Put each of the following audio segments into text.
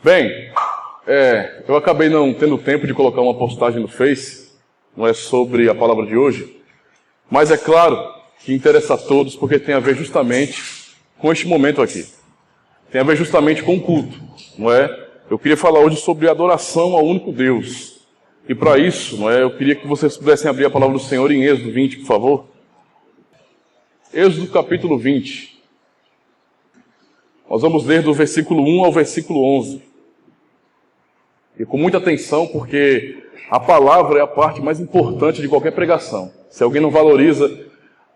Bem, eu acabei não tendo tempo de colocar uma postagem no Face, não é sobre a palavra de hoje, mas é claro que interessa a todos porque tem a ver justamente com este momento aqui. Tem a ver justamente com o culto, não é? Eu queria falar hoje sobre adoração ao único Deus. E para isso, não é? Eu queria que vocês pudessem abrir a palavra do Senhor em Êxodo 20, por favor. Êxodo capítulo 20. Nós vamos ler do versículo 1 ao versículo 11. E com muita atenção, porque a palavra é a parte mais importante de qualquer pregação. Se alguém não valoriza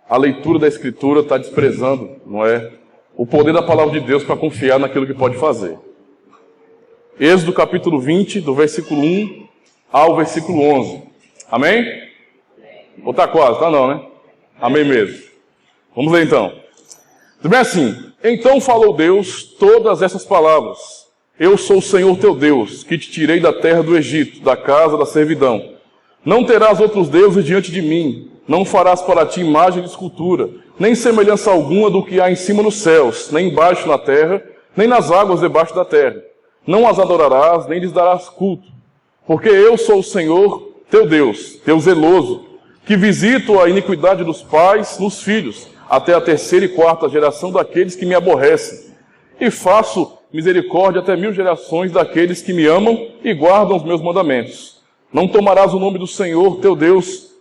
a leitura da Escritura, está desprezando, não é? O poder da palavra de Deus para confiar naquilo que pode fazer. Êxodo capítulo 20, do versículo 1 ao versículo 11. Amém? Ou está quase? Tá não, né? Amém mesmo. Vamos ler então. Tudo bem assim. Então falou Deus todas essas palavras. Eu sou o Senhor teu Deus, que te tirei da terra do Egito, da casa da servidão. Não terás outros deuses diante de mim. Não farás para ti imagem de escultura, nem semelhança alguma do que há em cima nos céus, nem embaixo na terra, nem nas águas debaixo da terra. Não as adorarás, nem lhes darás culto. Porque eu sou o Senhor teu Deus, teu zeloso, que visito a iniquidade dos pais nos filhos, até a 3ª e 4ª geração daqueles que me aborrecem. E faço misericórdia até 1000 gerações daqueles que me amam e guardam os meus mandamentos. Não tomarás o nome do Senhor teu Deus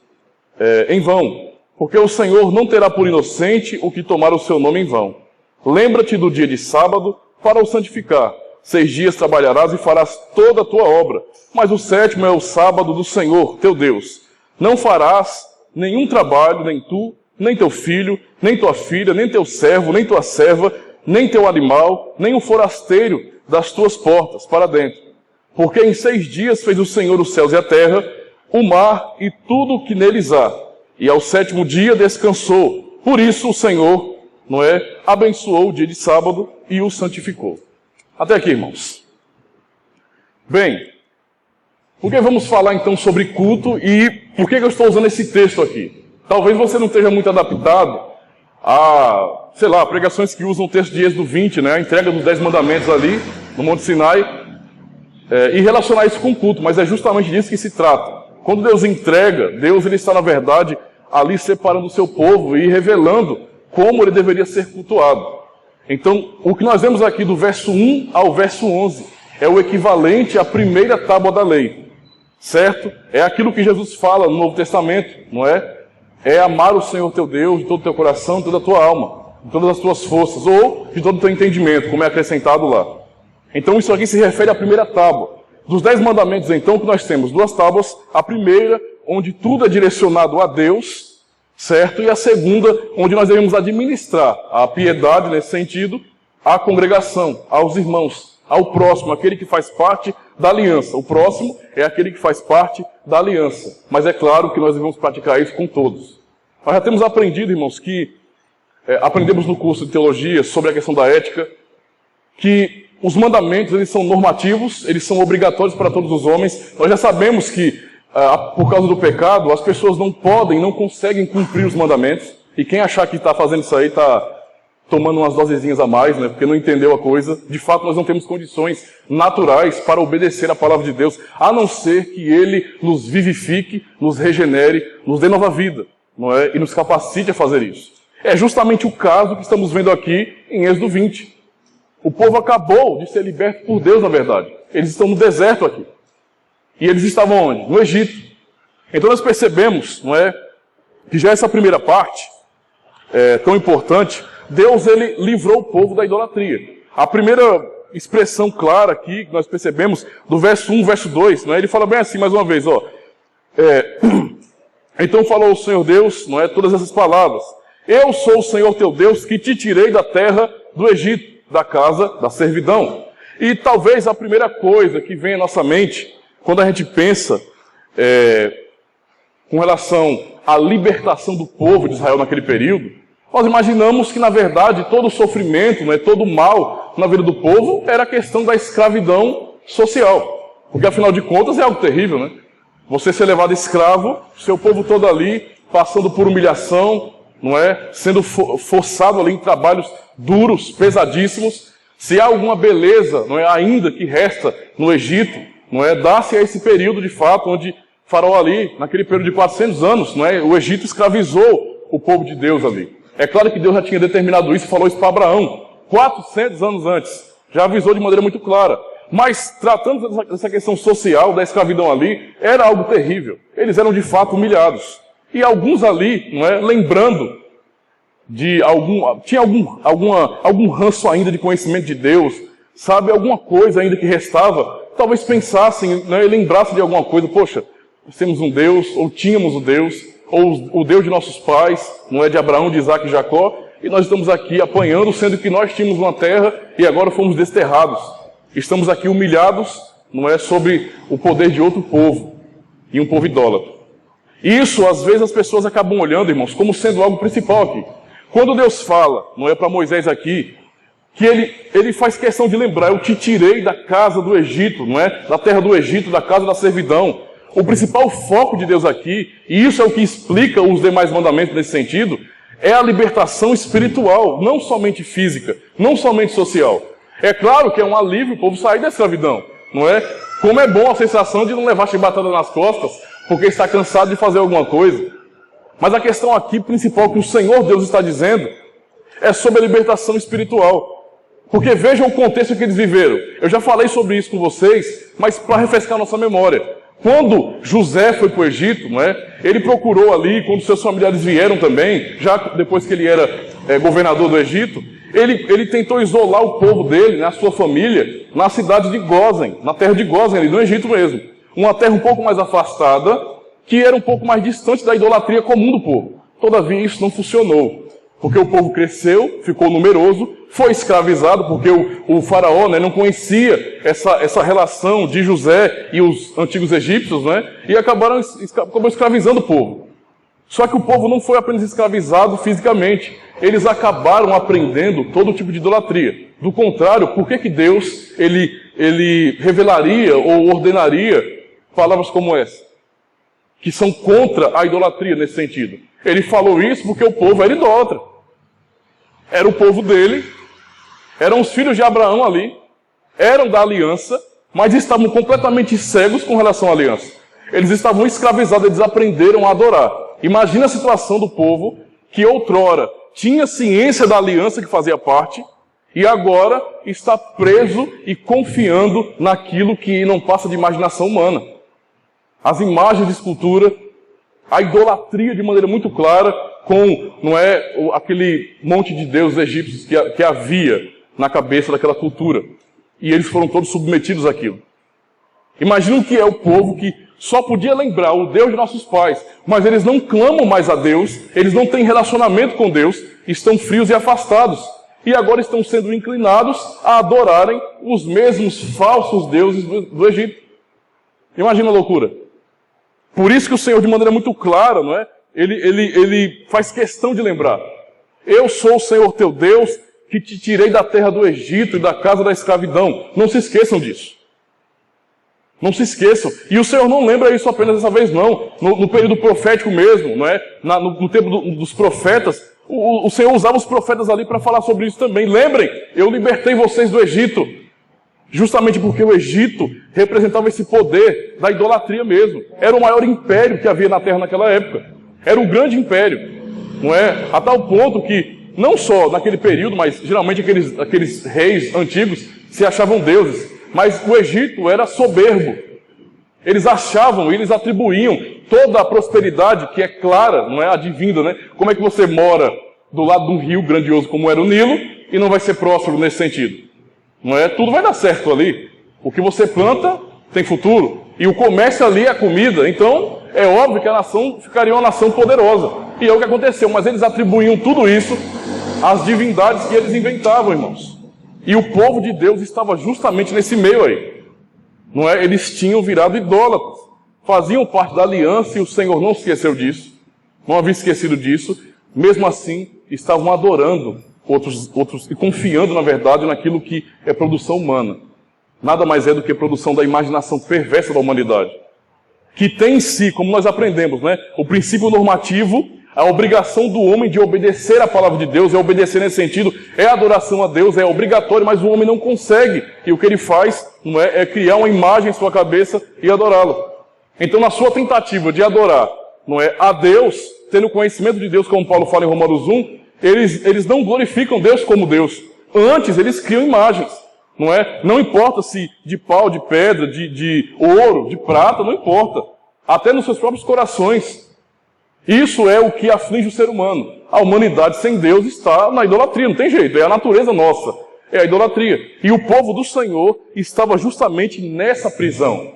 em vão, porque o Senhor não terá por inocente o que tomar o seu nome em vão. Lembra-te do dia de sábado para o santificar. 6 dias trabalharás e farás toda a tua obra, mas o 7º é o sábado do Senhor teu Deus. Não farás nenhum trabalho, nem tu, nem teu filho, nem tua filha, nem teu servo, nem tua serva, nem teu animal, nem o forasteiro das tuas portas para dentro. Porque em 6 dias fez o Senhor os céus e a terra, o mar e tudo o que neles há. E ao 7º dia descansou. Por isso o Senhor, abençoou o dia de sábado e o santificou. Até aqui, irmãos. Bem, por que vamos falar então sobre culto e por que eu estou usando esse texto aqui? Talvez você não esteja muito adaptado a, pregações que usam o texto de Êxodo 20, a entrega dos 10 mandamentos ali, no Monte Sinai, e relacionar isso com o culto, mas é justamente disso que se trata. Quando Deus entrega, Deus ele está, na verdade, ali separando o seu povo e revelando como ele deveria ser cultuado. Então, o que nós vemos aqui do verso 1 ao verso 11 é o equivalente à primeira tábua da lei, certo? É aquilo que Jesus fala no Novo Testamento, não é? É amar o Senhor teu Deus de todo o teu coração, de toda a tua alma, de todas as tuas forças, ou de todo o teu entendimento, como é acrescentado lá. Então isso aqui se refere à primeira tábua. Dos 10 mandamentos, então, que nós temos 2 tábuas, a primeira, onde tudo é direcionado a Deus, certo? E a segunda, onde nós devemos administrar a piedade, nesse sentido, à congregação, aos irmãos, ao próximo, aquele que faz parte da aliança. O próximo é aquele que faz parte da aliança. Mas é claro que nós devemos praticar isso com todos. Nós já temos aprendido, irmãos, que aprendemos no curso de teologia sobre a questão da ética, que os mandamentos, eles são normativos, eles são obrigatórios para todos os homens. Nós já sabemos que, por causa do pecado, as pessoas não podem, não conseguem cumprir os mandamentos. E quem achar que está fazendo isso aí está tomando umas dosezinhas a mais, porque não entendeu a coisa. De fato, nós não temos condições naturais para obedecer a palavra de Deus, a não ser que Ele nos vivifique, nos regenere, nos dê nova vida, e nos capacite a fazer isso. É justamente o caso que estamos vendo aqui em Êxodo 20. O povo acabou de ser liberto por Deus, na verdade. Eles estão no deserto aqui. E eles estavam onde? No Egito. Então nós percebemos, que já essa primeira parte, tão importante, Deus ele livrou o povo da idolatria. A primeira expressão clara aqui, que nós percebemos, do verso 1, verso 2, ele fala bem assim, mais uma vez, então falou o Senhor Deus, todas essas palavras. Eu sou o Senhor teu Deus, que te tirei da terra do Egito, da casa da servidão. E talvez a primeira coisa que vem à nossa mente, quando a gente pensa com relação à libertação do povo de Israel naquele período, nós imaginamos que, na verdade, todo o sofrimento, todo o mal na vida do povo era a questão da escravidão social. Porque, afinal de contas, é algo terrível, Você ser levado escravo, seu povo todo ali, passando por humilhação, sendo forçado ali em trabalhos duros, pesadíssimos, Se há alguma beleza, não é, ainda que resta no Egito, não é, dá-se a esse período de fato onde Faraó ali, naquele período de 400 anos, não é, o Egito escravizou o povo de Deus ali. É claro que Deus já tinha determinado isso e falou isso para Abraão, 400 anos antes. Já avisou de maneira muito clara. Mas, tratando dessa questão social, da escravidão ali, era algo terrível. Eles eram de fato humilhados. E alguns ali, não é, lembrando de tinha algum ranço ainda de conhecimento de Deus, sabe, alguma coisa ainda que restava, talvez pensassem, né, lembrassem de alguma coisa, poxa, nós temos um Deus, ou tínhamos um Deus, ou o Deus de nossos pais, não é, de Abraão, de Isaac e Jacó, e nós estamos aqui apanhando, sendo que nós tínhamos uma terra e agora fomos desterrados. Estamos aqui humilhados, não é, sobre o poder de outro povo, e um povo idólatra. Isso, às vezes, as pessoas acabam olhando, irmãos, como sendo algo principal aqui. Quando Deus fala, não é, para Moisés aqui, que ele faz questão de lembrar, eu te tirei da casa do Egito, não é, da terra do Egito, da casa da servidão. O principal foco de Deus aqui, e isso é o que explica os demais mandamentos nesse sentido, é a libertação espiritual, não somente física, não somente social. É claro que é um alívio o povo sair da escravidão, não é? Como é bom a sensação de não levar chibatada nas costas, porque está cansado de fazer alguma coisa. Mas a questão aqui principal que o Senhor Deus está dizendo é sobre a libertação espiritual. Porque vejam o contexto que eles viveram. Eu já falei sobre isso com vocês, mas para refrescar nossa memória. Quando José foi para o Egito, não é? Ele procurou ali, quando seus familiares vieram também, já depois que ele era governador do Egito, ele tentou isolar o povo dele, a sua família, na cidade de Gósen, na terra de Gósen, ali no Egito mesmo. Uma terra um pouco mais afastada, que era um pouco mais distante da idolatria comum do povo. Todavia isso não funcionou, porque o povo cresceu, ficou numeroso, foi escravizado, porque o faraó, né, não conhecia essa relação de José e os antigos egípcios, né, e acabou escravizando o povo. Só que o povo não foi apenas escravizado fisicamente, eles acabaram aprendendo todo tipo de idolatria. Do contrário, por que Deus ele revelaria ou ordenaria palavras como essa? Que são contra a idolatria nesse sentido. Ele falou isso porque o povo era idólatra. Era o povo dele, eram os filhos de Abraão ali, eram da aliança, mas estavam completamente cegos com relação à aliança. Eles estavam escravizados, eles aprenderam a adorar. Imagina a situação do povo que outrora tinha ciência da aliança que fazia parte, e agora está preso e confiando naquilo que não passa de imaginação humana. As imagens de escultura, a idolatria de maneira muito clara, com, não é, aquele monte de deuses egípcios que havia na cabeça daquela cultura. E eles foram todos submetidos àquilo. Imagina que é o povo que só podia lembrar o Deus de nossos pais, mas eles não clamam mais a Deus, eles não têm relacionamento com Deus, estão frios e afastados. E agora estão sendo inclinados a adorarem os mesmos falsos deuses do Egito. Imagina a loucura. Por isso que o Senhor, de maneira muito clara, não é? Ele faz questão de lembrar. Eu sou o Senhor teu Deus, que te tirei da terra do Egito e da casa da escravidão. Não se esqueçam disso. Não se esqueçam. E o Senhor não lembra isso apenas dessa vez, não. No período profético mesmo, não é? No tempo dos profetas, o Senhor usava os profetas ali para falar sobre isso também. Lembrem, eu libertei vocês do Egito. Justamente porque o Egito representava esse poder da idolatria mesmo. Era o maior império que havia na terra naquela época. Era um grande império, não é? A tal ponto que, não só naquele período, mas geralmente aqueles reis antigos se achavam deuses. Mas o Egito era soberbo. Eles achavam, eles atribuíam toda a prosperidade, que é clara, não é advinda, né? Como é que você mora do lado de um rio grandioso como era o Nilo e não vai ser próspero nesse sentido? Não é? Tudo vai dar certo ali. O que você planta tem futuro. E o comércio ali é a comida. Então, é óbvio que a nação ficaria uma nação poderosa. E é o que aconteceu. Mas eles atribuíam tudo isso às divindades que eles inventavam, irmãos. E o povo de Deus estava justamente nesse meio aí. Não é? Eles tinham virado idólatras. Faziam parte da aliança e o Senhor não se esqueceu disso. Não havia esquecido disso. Mesmo assim, estavam adorando outros e confiando, na verdade, naquilo que é produção humana. Nada mais é do que produção da imaginação perversa da humanidade. Que tem em si, como nós aprendemos, né, o princípio normativo, A obrigação do homem de obedecer à palavra de Deus, é obedecer nesse sentido, é adoração a Deus, é obrigatório, mas o homem não consegue. E o que ele faz não é criar uma imagem em sua cabeça e adorá-lo. Então, na sua tentativa de adorar não é, a Deus, tendo conhecimento de Deus, como Paulo fala em Romanos 1, eles não glorificam Deus como Deus. Antes, eles criam imagens. Não é? Não importa se de pau, de pedra, de ouro, de prata, não importa. Até nos seus próprios corações. Isso é o que aflige o ser humano. A humanidade sem Deus está na idolatria, não tem jeito, é a natureza nossa, é a idolatria. E o povo do Senhor estava justamente nessa prisão.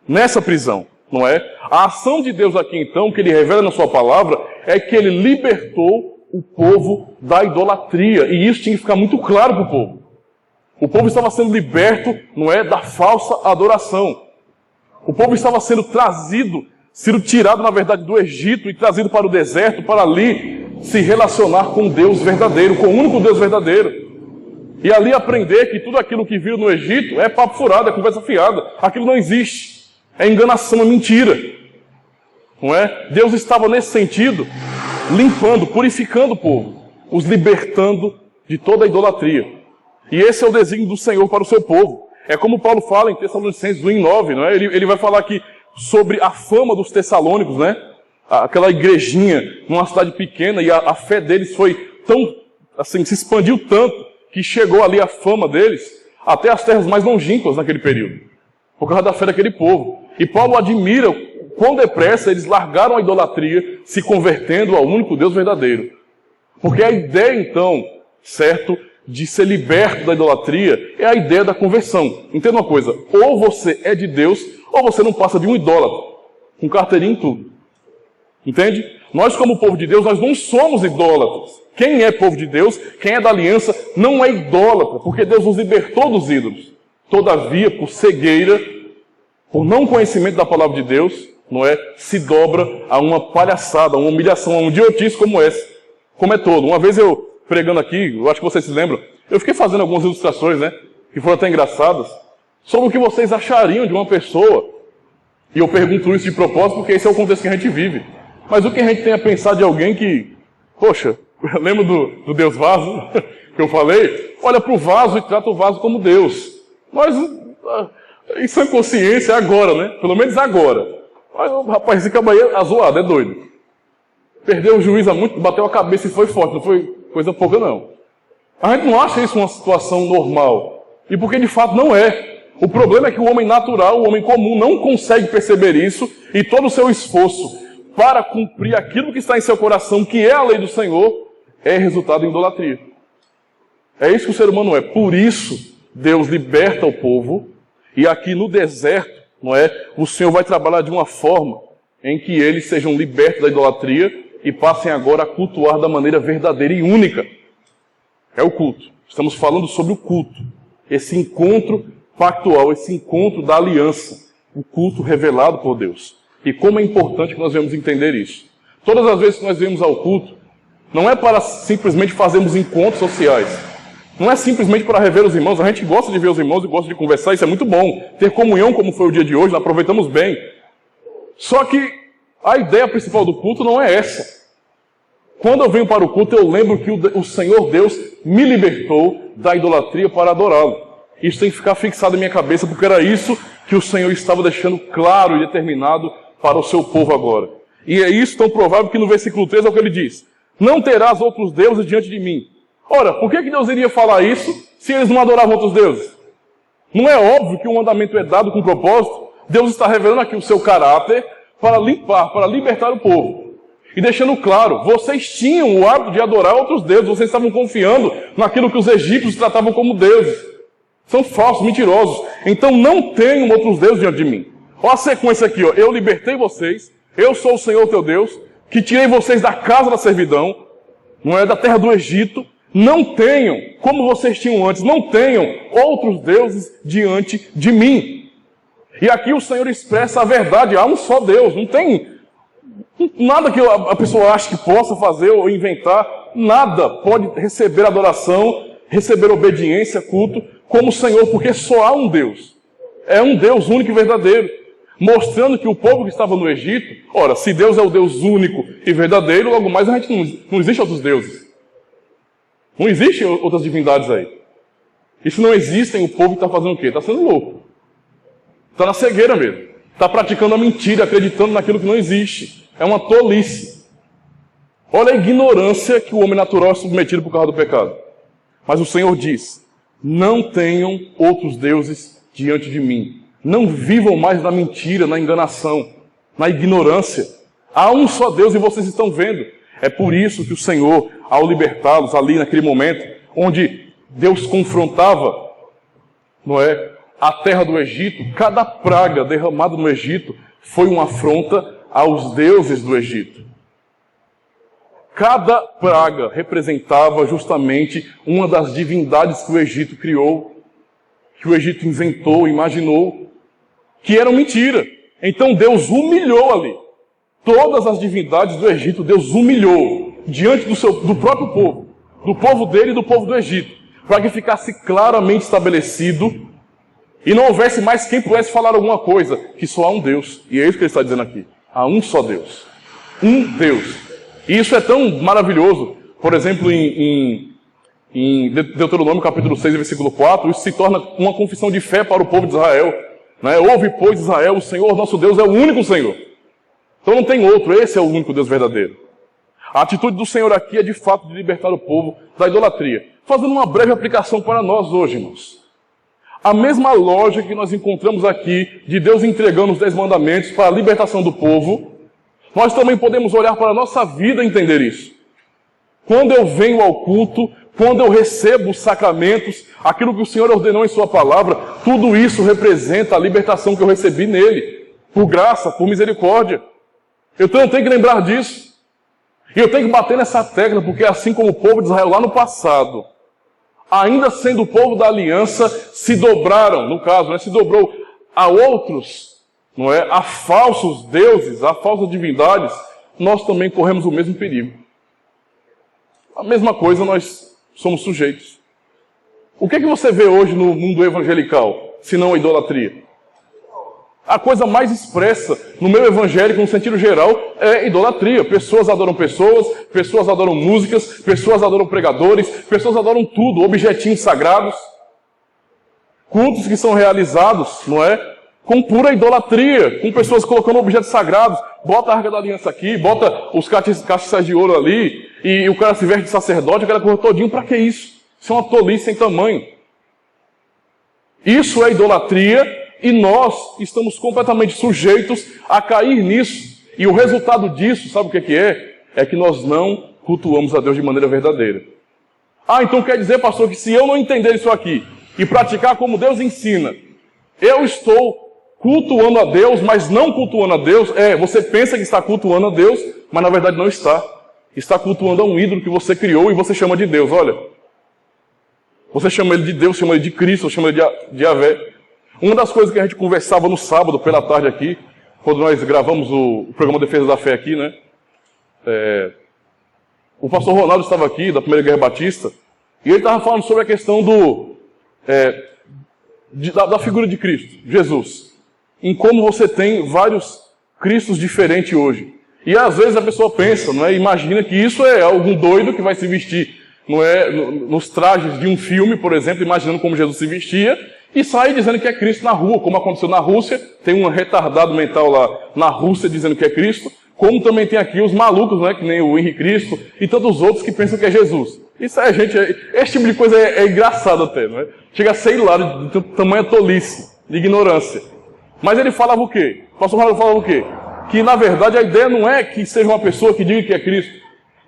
Nessa prisão, não é? A ação de Deus aqui então, que Ele revela na sua palavra, é que Ele libertou o povo da idolatria. E isso tinha que ficar muito claro para o povo. O povo estava sendo liberto, não é, da falsa adoração. O povo estava sendo tirado, na verdade, do Egito e trazido para o deserto, para ali se relacionar com Deus verdadeiro, com o único Deus verdadeiro. E ali aprender que tudo aquilo que viu no Egito é papo furado, é conversa fiada. Aquilo não existe. É enganação, é mentira. Não é? Deus estava nesse sentido, limpando, purificando o povo, os libertando de toda a idolatria. E esse é o desígnio do Senhor para o seu povo. É como Paulo fala em Tessalonicenses 1:9, não é? Ele vai falar aqui sobre a fama dos tessalônicos, né? Aquela igrejinha numa cidade pequena, e a fé deles foi tão, assim, se expandiu tanto, que chegou ali a fama deles até as terras mais longínquas naquele período, por causa da fé daquele povo. E Paulo admira quão depressa eles largaram a idolatria, se convertendo ao único Deus verdadeiro. Porque a ideia, então, certo, de ser liberto da idolatria é a ideia da conversão. Entenda uma coisa, ou você é de Deus, ou você não passa de um idólatra, com carteirinha e tudo. Entende? Nós, como povo de Deus, nós não somos idólatras. Quem é povo de Deus, quem é da aliança, não é idólatra, porque Deus nos libertou dos ídolos. Todavia, por cegueira, por não conhecimento da palavra de Deus, não é, se dobra a uma palhaçada, uma humilhação, a um idiotice como essa, como é todo. Uma vez eu, pregando aqui, eu acho que vocês se lembram, eu fiquei fazendo algumas ilustrações, né, que foram até engraçadas, sobre o que vocês achariam de uma pessoa. E eu pergunto isso de propósito, porque esse é o contexto que a gente vive. Mas o que a gente tem a pensar de alguém que, poxa, lembra do Deus vaso, que eu falei? Olha para o vaso e trata o vaso como Deus. Nós, em sã consciência, agora, né? Pelo menos agora. Mas o rapaz, esse cabo aí é zoado, é doido. Perdeu o juízo há muito, bateu a cabeça e foi forte, não foi coisa pouca não. A gente não acha isso uma situação normal. E porque de fato não é. O problema é que o homem natural, o homem comum, não consegue perceber isso, e todo o seu esforço para cumprir aquilo que está em seu coração, que é a lei do Senhor, é resultado em idolatria. É isso que o ser humano é. Por isso, Deus liberta o povo, e aqui no deserto, não é? O Senhor vai trabalhar de uma forma em que eles sejam libertos da idolatria e passem agora a cultuar da maneira verdadeira e única. É o culto. Estamos falando sobre o culto. Esse encontro pactual, esse encontro da aliança. O culto revelado por Deus. E como é importante que nós venhamos entender isso. Todas as vezes que nós vemos ao culto, não é para simplesmente fazermos encontros sociais. Não é simplesmente para rever os irmãos. A gente gosta de ver os irmãos e gosta de conversar, isso é muito bom. Ter comunhão, como foi o dia de hoje, nós aproveitamos bem. Só que a ideia principal do culto não é essa. Quando eu venho para o culto, eu lembro que o Senhor Deus me libertou da idolatria para adorá-lo. Isso tem que ficar fixado em minha cabeça, porque era isso que o Senhor estava deixando claro e determinado para o seu povo agora. E é isso tão provável que no versículo 3 é o que ele diz. Não terás outros deuses diante de mim. Ora, por que Deus iria falar isso se eles não adoravam outros deuses? Não é óbvio que o mandamento é dado com propósito? Deus está revelando aqui o seu caráter para limpar, para libertar o povo. E deixando claro, vocês tinham o hábito de adorar outros deuses, vocês estavam confiando naquilo que os egípcios tratavam como deuses. São falsos, mentirosos. Então não tenham outros deuses diante de mim. Olha a sequência aqui, ó. Eu libertei vocês, eu sou o Senhor teu Deus, que tirei vocês da casa da servidão, não é, da terra do Egito. Não tenham, como vocês tinham antes, não tenham outros deuses diante de mim. E aqui o Senhor expressa a verdade, há um só Deus, não tem nada que a pessoa ache que possa fazer ou inventar, nada pode receber adoração, receber obediência, culto, como o Senhor, porque só há um Deus. É um Deus único e verdadeiro. mostrando que o povo que estava no Egito, ora, se Deus é o Deus único e verdadeiro, logo mais a gente não existe outros deuses. Não existem outras divindades aí. E se não existem, o povo está fazendo o quê? Está sendo louco. Está na cegueira mesmo. Está praticando a mentira, acreditando naquilo que não existe. É uma tolice. Olha a ignorância que o homem natural é submetido por causa do pecado. Mas o Senhor diz, não tenham outros deuses diante de mim. Não vivam mais na mentira, na enganação, na ignorância. Há um só Deus e vocês estão vendo. É por isso que o Senhor, ao libertá-los ali naquele momento, onde Deus confrontava, não é, a terra do Egito, cada praga derramada no Egito foi uma afronta aos deuses do Egito. Cada praga representava justamente uma das divindades que o Egito criou, que o Egito inventou, imaginou, que eram mentira. Então Deus humilhou ali. Todas as divindades do Egito, Deus humilhou diante do próprio povo, do povo dele e do povo do Egito, para que ficasse claramente estabelecido e não houvesse mais quem pudesse falar alguma coisa, que só há um Deus. E é isso que ele está dizendo aqui. Há um só Deus. Um Deus. E isso é tão maravilhoso. Por exemplo, em Deuteronômio capítulo 6, versículo 4, isso se torna uma confissão de fé para o povo de Israel. Né? Ouve, pois, Israel, o Senhor nosso Deus é o único Senhor. Então não tem outro, esse é o único Deus verdadeiro. A atitude do Senhor aqui é de fato de libertar o povo da idolatria. Fazendo uma breve aplicação para nós hoje, irmãos. A mesma lógica que nós encontramos aqui de Deus entregando os 10 mandamentos para a libertação do povo, nós também podemos olhar para a nossa vida e entender isso. Quando eu venho ao culto, quando eu recebo os sacramentos, aquilo que o Senhor ordenou em sua palavra, tudo isso representa a libertação que eu recebi nele, por graça, por misericórdia. Eu tenho que lembrar disso. E eu tenho que bater nessa tecla, porque assim como o povo de Israel lá no passado, ainda sendo o povo da aliança, se dobraram, no caso, né, se dobrou a outros, não é, a falsos deuses, a falsas divindades, nós também corremos o mesmo perigo. A mesma coisa nós somos sujeitos. O que é que você vê hoje no mundo evangelical, se não a idolatria? A coisa mais expressa no meio evangélico, no sentido geral, é idolatria. Pessoas adoram pessoas, pessoas adoram músicas, pessoas adoram pregadores, pessoas adoram tudo, objetinhos sagrados. Cultos que são realizados, não é? Com pura idolatria, com pessoas colocando objetos sagrados. Bota a Arca da Aliança aqui, bota os castiçais de ouro ali, e o cara se veste de sacerdote, aquela coisa todinho, para que isso? Isso é uma tolice sem tamanho. Isso é idolatria. E nós estamos completamente sujeitos a cair nisso. E o resultado disso, sabe o que é? É que nós não cultuamos a Deus de maneira verdadeira. Ah, então quer dizer, pastor, que se eu não entender isso aqui e praticar como Deus ensina, eu estou cultuando a Deus, mas não cultuando a Deus. Você pensa que está cultuando a Deus, mas na verdade não está. Está cultuando a um ídolo que você criou e você chama de Deus. Olha, você chama ele de Deus, chama ele de Cristo, chama ele de Yahvé. Uma das coisas que a gente conversava no sábado, pela tarde aqui, quando nós gravamos o programa Defesa da Fé aqui, né? O pastor Ronaldo estava aqui, da Primeira Guerra Batista, e ele estava falando sobre a questão da figura de Cristo, Jesus. Em como você tem vários Cristos diferentes hoje. E às vezes a pessoa pensa, não é? Imagina que isso é algum doido que vai se vestir, não é? Nos trajes de um filme, por exemplo, imaginando como Jesus se vestia, e sai dizendo que é Cristo na rua, como aconteceu na Rússia. Tem um retardado mental lá na Rússia dizendo que é Cristo, como também tem aqui os malucos, né, que nem o Henrique Cristo e tantos outros que pensam que é Jesus. Isso é, gente, esse tipo de coisa é engraçado até, não é? Chega a ser hilário de tamanha tolice, de ignorância. Mas ele falava o quê? O pastor Ronaldo falava o quê? Que na verdade a ideia não é que seja uma pessoa que diga que é Cristo,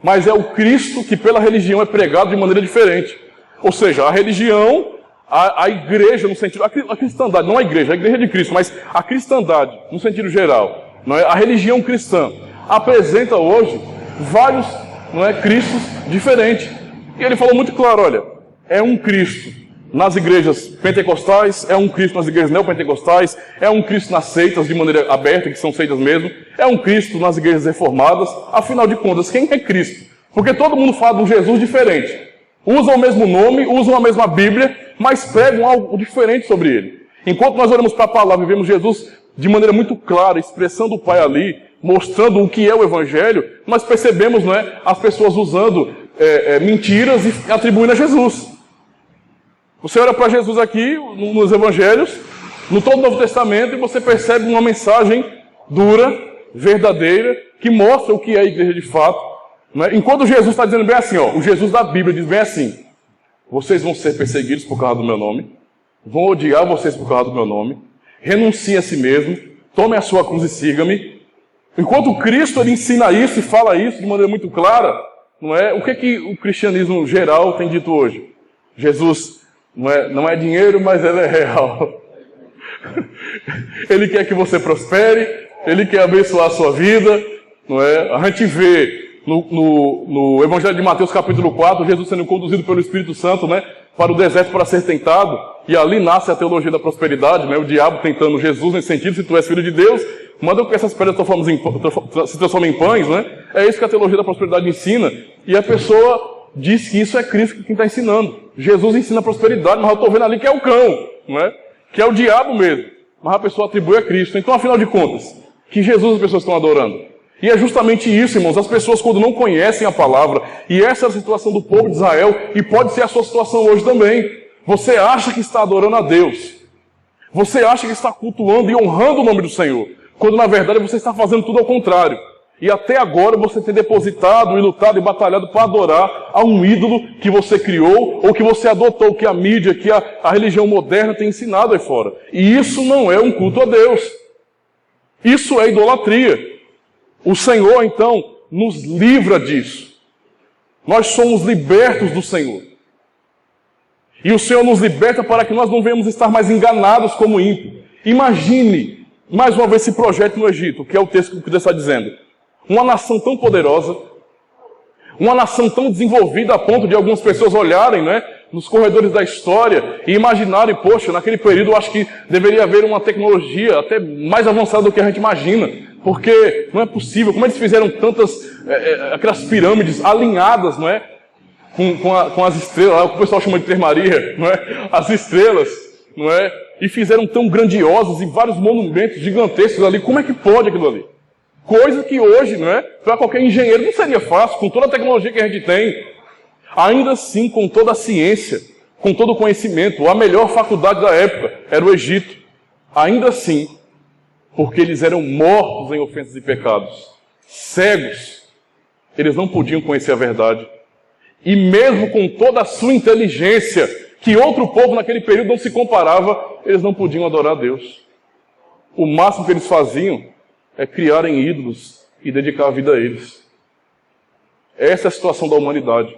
mas é o Cristo que pela religião é pregado de maneira diferente. Ou seja, a religião, a igreja no sentido, a cristandade, não a igreja de Cristo, mas a cristandade no sentido geral, não é? A religião cristã apresenta hoje vários, não é, Cristos diferentes. E ele falou muito claro, olha, é um Cristo nas igrejas pentecostais, é um Cristo nas igrejas neopentecostais, é um Cristo nas seitas de maneira aberta, que são seitas mesmo, é um Cristo nas igrejas reformadas. Afinal de contas, quem é Cristo? Porque todo mundo fala de um Jesus diferente. Usam o mesmo nome, usam a mesma Bíblia, mas pregam algo diferente sobre ele. Enquanto nós olhamos para a palavra e vemos Jesus de maneira muito clara, expressando o Pai ali, mostrando o que é o Evangelho, nós percebemos, não é, as pessoas usando mentiras e atribuindo a Jesus. Você olha para Jesus aqui, nos Evangelhos, no todo o Novo Testamento, e você percebe uma mensagem dura, verdadeira, que mostra o que é a igreja de fato. Não é? Enquanto Jesus está dizendo bem assim, ó, o Jesus da Bíblia diz bem assim: vocês vão ser perseguidos por causa do meu nome, vão odiar vocês por causa do meu nome, renunciem a si mesmo, tome a sua cruz e siga-me. Enquanto Cristo ele ensina isso e fala isso de maneira muito clara, não é? O que o cristianismo geral tem dito hoje? Jesus não é dinheiro, mas ele é real. Ele quer que você prospere, ele quer abençoar a sua vida, não é? A gente vê no Evangelho de Mateus capítulo 4, Jesus sendo conduzido pelo Espírito Santo, né, para o deserto para ser tentado, e ali nasce a teologia da prosperidade, né, o diabo tentando Jesus nesse sentido: se tu és filho de Deus, manda que essas pedras se transformem em pães, né? É isso que a teologia da prosperidade ensina, e a pessoa diz que isso é Cristo quem está ensinando. Jesus ensina a prosperidade, mas eu estou vendo ali que é o cão, não é? Que é o diabo mesmo, mas a pessoa atribui a Cristo. Então, afinal de contas, que Jesus as pessoas estão adorando? E é justamente isso, irmãos, as pessoas quando não conhecem a palavra, e essa é a situação do povo de Israel, e pode ser a sua situação hoje também. Você acha que está adorando a Deus, você acha que está cultuando e honrando o nome do Senhor, quando na verdade você está fazendo tudo ao contrário. E até agora você tem depositado e lutado e batalhado para adorar a um ídolo que você criou, ou que você adotou, que a mídia, que a religião moderna tem ensinado aí fora. E isso não é um culto a Deus. Isso é idolatria. O Senhor, então, nos livra disso. Nós somos libertos do Senhor. E o Senhor nos liberta para que nós não venhamos estar mais enganados como ímpio. Imagine, mais uma vez, esse projeto no Egito, que é o texto que Deus está dizendo. Uma nação tão poderosa, uma nação tão desenvolvida a ponto de algumas pessoas olharem, né, nos corredores da história e imaginarem: poxa, naquele período eu acho que deveria haver uma tecnologia até mais avançada do que a gente imagina, porque não é possível. Como eles fizeram aquelas pirâmides alinhadas, não é, com as estrelas, o que o pessoal chama de Três Marias, não é, as estrelas, não é, e fizeram tão grandiosas e vários monumentos gigantescos ali. Como é que pode aquilo ali? Coisa que hoje, não é, para qualquer engenheiro não seria fácil, com toda a tecnologia que a gente tem. Ainda assim, com toda a ciência, com todo o conhecimento, a melhor faculdade da época era o Egito. Ainda assim, porque eles eram mortos em ofensas e pecados, cegos, eles não podiam conhecer a verdade. E mesmo com toda a sua inteligência, que outro povo naquele período não se comparava, eles não podiam adorar a Deus. O máximo que eles faziam é criarem ídolos e dedicar a vida a eles. Essa é a situação da humanidade.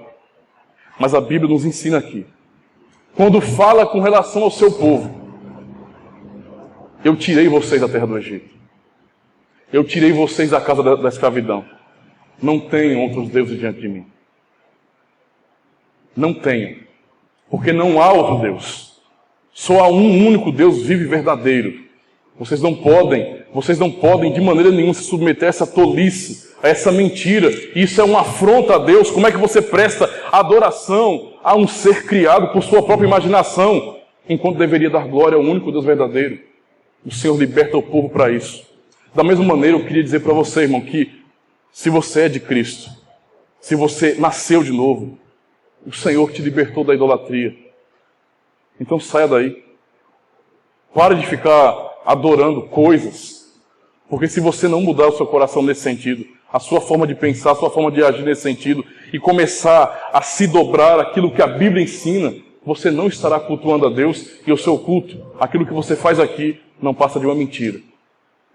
Mas a Bíblia nos ensina aqui, quando fala com relação ao seu povo: eu tirei vocês da terra do Egito, eu tirei vocês da casa da escravidão. Não tenham outros deuses diante de mim. Não tenham, porque não há outro Deus. Só há um único Deus vivo e verdadeiro. Vocês não podem de maneira nenhuma se submeter a essa tolice, a essa mentira. Isso é uma afronta a Deus. Como é que você presta adoração a um ser criado por sua própria imaginação, enquanto deveria dar glória ao único Deus verdadeiro? O Senhor liberta o povo para isso. Da mesma maneira, eu queria dizer para você, irmão, que se você é de Cristo, se você nasceu de novo, o Senhor te libertou da idolatria. Então saia daí. Pare de ficar adorando coisas, porque se você não mudar o seu coração nesse sentido, a sua forma de pensar, a sua forma de agir nesse sentido, e começar a se dobrar aquilo que a Bíblia ensina, você não estará cultuando a Deus, e o seu culto, aquilo que você faz aqui, não passa de uma mentira.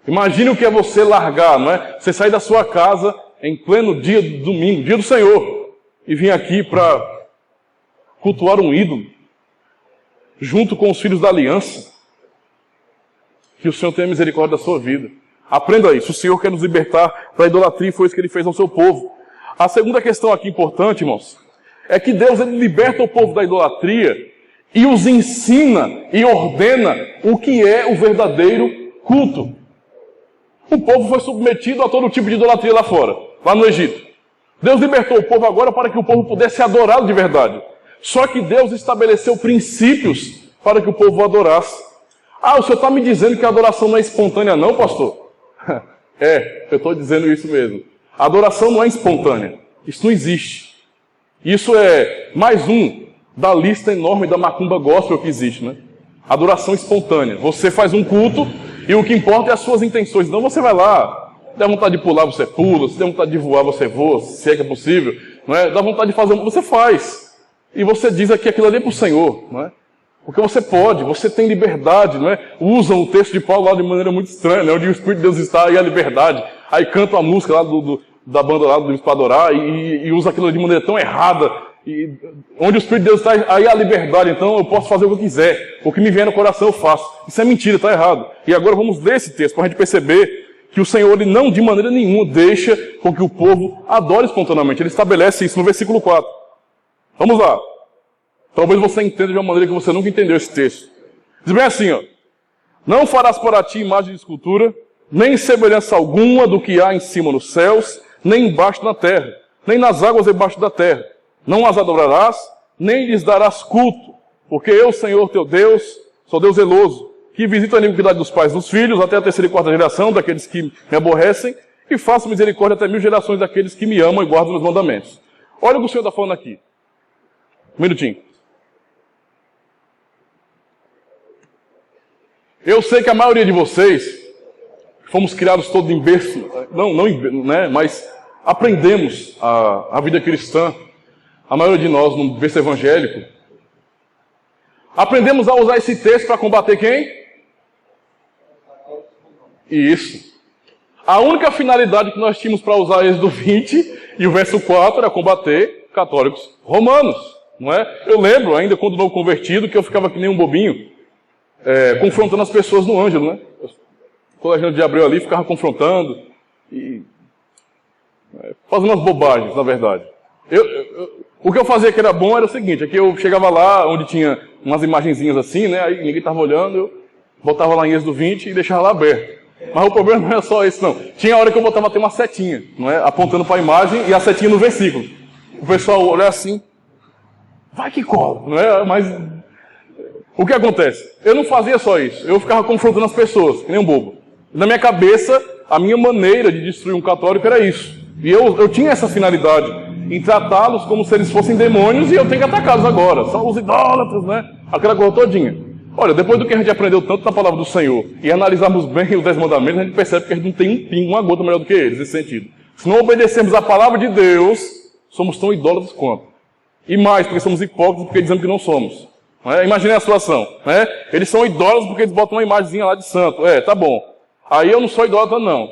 Imagine o que é você largar, não é? Você sair da sua casa em pleno dia do domingo, dia do Senhor, e vir aqui para cultuar um ídolo, junto com os filhos da aliança. Que o Senhor tenha misericórdia da sua vida. Aprenda isso. O Senhor quer nos libertar da idolatria, e foi isso que Ele fez ao seu povo. A segunda questão aqui importante, irmãos, é que Deus ele liberta o povo da idolatria e os ensina e ordena o que é o verdadeiro culto. O povo foi submetido a todo tipo de idolatria lá fora, lá no Egito. Deus libertou o povo agora para que o povo pudesse adorá-lo de verdade. Só que Deus estabeleceu princípios para que o povo o adorasse. Ah, o senhor está me dizendo que a adoração não é espontânea não, pastor? Eu estou dizendo isso mesmo. A adoração não é espontânea. Isso não existe. Isso é mais um da lista enorme da macumba gospel que existe, né? Adoração espontânea. Você faz um culto e o que importa é as suas intenções. Então você vai lá, dá vontade de pular, você pula, se der vontade de voar, você voa, se é que é possível, não é? Dá vontade de fazer, você faz. E você diz aqui aquilo ali é para o Senhor, não é? Porque você pode, você tem liberdade, não é? Usam o texto de Paulo lá de maneira muito estranha, né? Onde o Espírito de Deus está, aí a liberdade. Aí cantam a música lá da banda lá do para adorar e usa aquilo de maneira tão errada. E onde o Espírito de Deus está, aí há liberdade. Então eu posso fazer o que eu quiser. O que me vier no coração eu faço. Isso é mentira, está errado. E agora vamos ler esse texto para a gente perceber que o Senhor, ele não de maneira nenhuma deixa com que o povo adore espontaneamente. Ele estabelece isso no versículo 4. Vamos lá. Talvez você entenda de uma maneira que você nunca entendeu esse texto. Diz bem assim, ó. Não farás para ti imagem de escultura, nem semelhança alguma do que há em cima nos céus, nem embaixo na terra, nem nas águas debaixo da terra. Não as adorarás, nem lhes darás culto, porque eu, Senhor teu Deus, sou Deus zeloso, que visito a iniquidade dos pais dos filhos, até a terceira e quarta geração daqueles que me aborrecem, e faço misericórdia até 1000 gerações daqueles que me amam e guardam os mandamentos. Olha o que o Senhor está falando aqui. Um minutinho. Eu sei que a maioria de vocês fomos criados todos em berço, né, mas aprendemos a vida cristã, a maioria de nós no berço evangélico. Aprendemos a usar esse texto para combater quem? Isso. A única finalidade que nós tínhamos para usar Êxodo 20 e o verso 4 era combater católicos romanos, não é? Eu lembro ainda quando novo convertido que eu ficava que nem um bobinho, confrontando as pessoas no Ângelo, né? O colegiano de Abreu ali ficava confrontando e fazendo umas bobagens, na verdade. O que eu fazia que era bom era o seguinte, é que eu chegava lá onde tinha umas imagenzinhas assim, né? Aí ninguém estava olhando, eu botava lá em Êxodo 20 e deixava lá aberto. Mas o problema não era só isso, não. Tinha a hora que eu botava até uma setinha, não é? Apontando para a imagem e a setinha no versículo. O pessoal olha assim, vai que cola, não é? Mas o que acontece? Eu não fazia só isso, eu ficava confrontando as pessoas, que nem um bobo. Na minha cabeça, a minha maneira de destruir um católico era isso. E eu tinha essa finalidade, em tratá-los como se eles fossem demônios e eu tenho que atacá-los agora. São os idólatras, né? Aquela coisa todinha. Olha, depois do que a gente aprendeu tanto na palavra do Senhor e analisarmos bem os 10 mandamentos, a gente percebe que a gente não tem um pingo, uma gota melhor do que eles, nesse sentido. Se não obedecermos a palavra de Deus, somos tão idólatras quanto. E mais, porque somos hipócritas, porque dizemos que não somos. Imagine a situação, né? Eles são idólatras porque eles botam uma imagenzinha lá de santo. Tá bom. Aí eu não sou idólatra, não.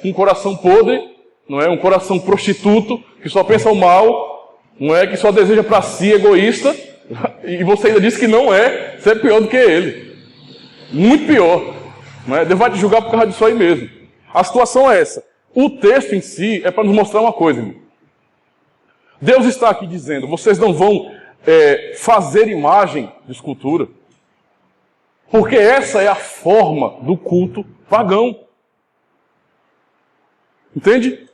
Com um coração podre, não é? Um coração prostituto, que só pensa o mal, não é? Que só deseja para si, egoísta, e você ainda diz que não é, você é pior do que ele. Muito pior. Não é? Deus vai te julgar por causa disso aí mesmo. A situação é essa. O texto em si é para nos mostrar uma coisa, irmão. Deus está aqui dizendo, vocês não vão fazer imagem de escultura, porque essa é a forma do culto pagão. Entende?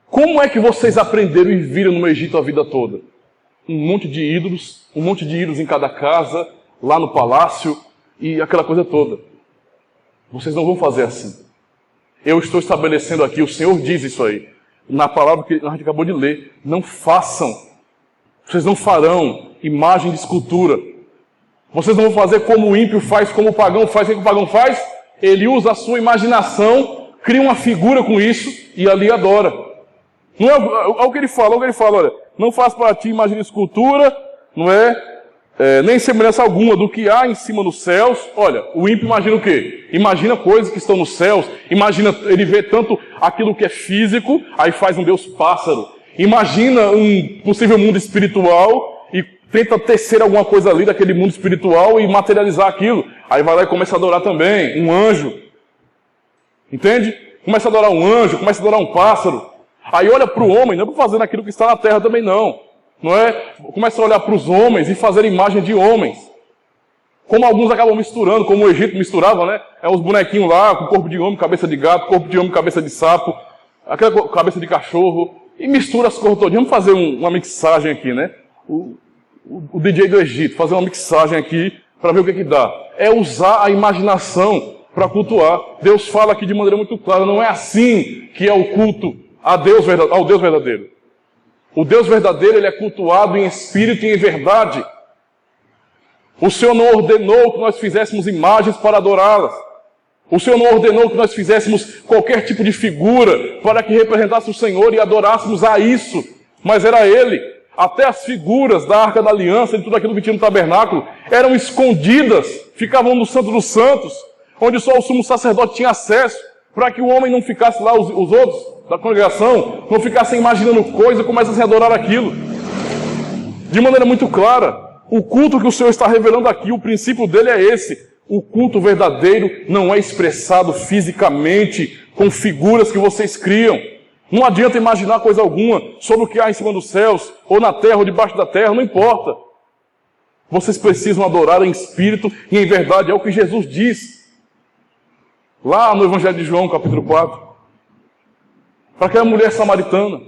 Como é que vocês aprenderam e viram no Egito a vida toda? Um monte de ídolos em cada casa, lá no palácio, e aquela coisa toda. Vocês não vão fazer assim. Eu estou estabelecendo aqui, o Senhor diz isso aí, na palavra que a gente acabou de ler, não façam, vocês não farão imagem de escultura. Vocês não vão fazer como o ímpio faz, como o pagão faz. O que o pagão faz? Ele usa a sua imaginação, cria uma figura com isso e ali adora. Não é o que ele fala, olha, não faz para ti imagem de escultura, não nem semelhança alguma do que há em cima nos céus. Olha, o ímpio imagina o quê? Imagina coisas que estão nos céus, imagina, ele vê tanto aquilo que é físico, aí faz um Deus pássaro. Imagina um possível mundo espiritual e tenta tecer alguma coisa ali daquele mundo espiritual e materializar aquilo. Aí vai lá e começa a adorar também um anjo. Entende? Começa a adorar um anjo, começa a adorar um pássaro. Aí olha para o homem, não é para fazer aquilo que está na terra também não. Não é? Começa a olhar para os homens e fazer imagem de homens. Como alguns acabam misturando, como o Egito misturava, né? Os bonequinhos lá, com corpo de homem, cabeça de gato, corpo de homem, cabeça de sapo, aquela cabeça de cachorro. E mistura as cores todinhas. Vamos fazer uma mixagem aqui, né? O DJ do Egito, fazer uma mixagem aqui, para ver o que dá. É usar a imaginação para cultuar. Deus fala aqui de maneira muito clara, não é assim que é o culto ao Deus verdadeiro. O Deus verdadeiro, ele é cultuado em espírito e em verdade. O Senhor não ordenou que nós fizéssemos imagens para adorá-las. O Senhor não ordenou que nós fizéssemos qualquer tipo de figura para que representasse o Senhor e adorássemos a isso. Mas era Ele. Até as figuras da Arca da Aliança e tudo aquilo que tinha no tabernáculo eram escondidas, ficavam no Santo dos Santos, onde só o sumo sacerdote tinha acesso, para que o homem não ficasse lá, os outros da congregação, não ficassem imaginando coisa e começassem a adorar aquilo. De maneira muito clara, o culto que o Senhor está revelando aqui, o princípio dele é esse. O culto verdadeiro não é expressado fisicamente com figuras que vocês criam. Não adianta imaginar coisa alguma sobre o que há em cima dos céus, ou na terra, ou debaixo da terra, não importa. Vocês precisam adorar em espírito e em verdade, é o que Jesus diz. Lá no Evangelho de João, capítulo 4. Para aquela mulher samaritana.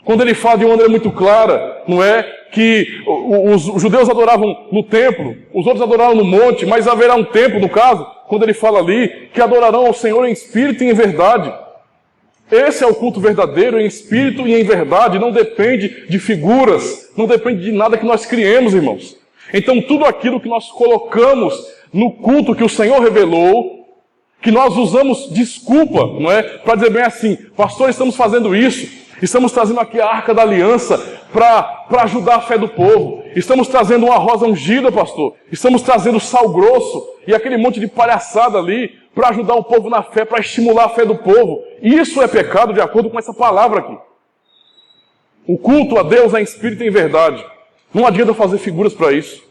Quando ele fala de uma maneira muito clara, não é? Que os judeus adoravam no templo, os outros adoraram no monte, mas haverá um tempo, no caso, quando ele fala ali, que adorarão ao Senhor em espírito e em verdade. Esse é o culto verdadeiro, em espírito e em verdade, não depende de figuras, não depende de nada que nós criemos, irmãos. Então tudo aquilo que nós colocamos no culto que o Senhor revelou, que nós usamos desculpa, não é? Para dizer bem assim, pastor, estamos fazendo isso, estamos trazendo aqui a Arca da Aliança para ajudar a fé do povo. Estamos trazendo uma rosa ungida, pastor. Estamos trazendo sal grosso e aquele monte de palhaçada ali para ajudar o povo na fé, para estimular a fé do povo. Isso é pecado de acordo com essa palavra aqui. O culto a Deus é em espírito e em verdade. Não adianta fazer figuras para isso.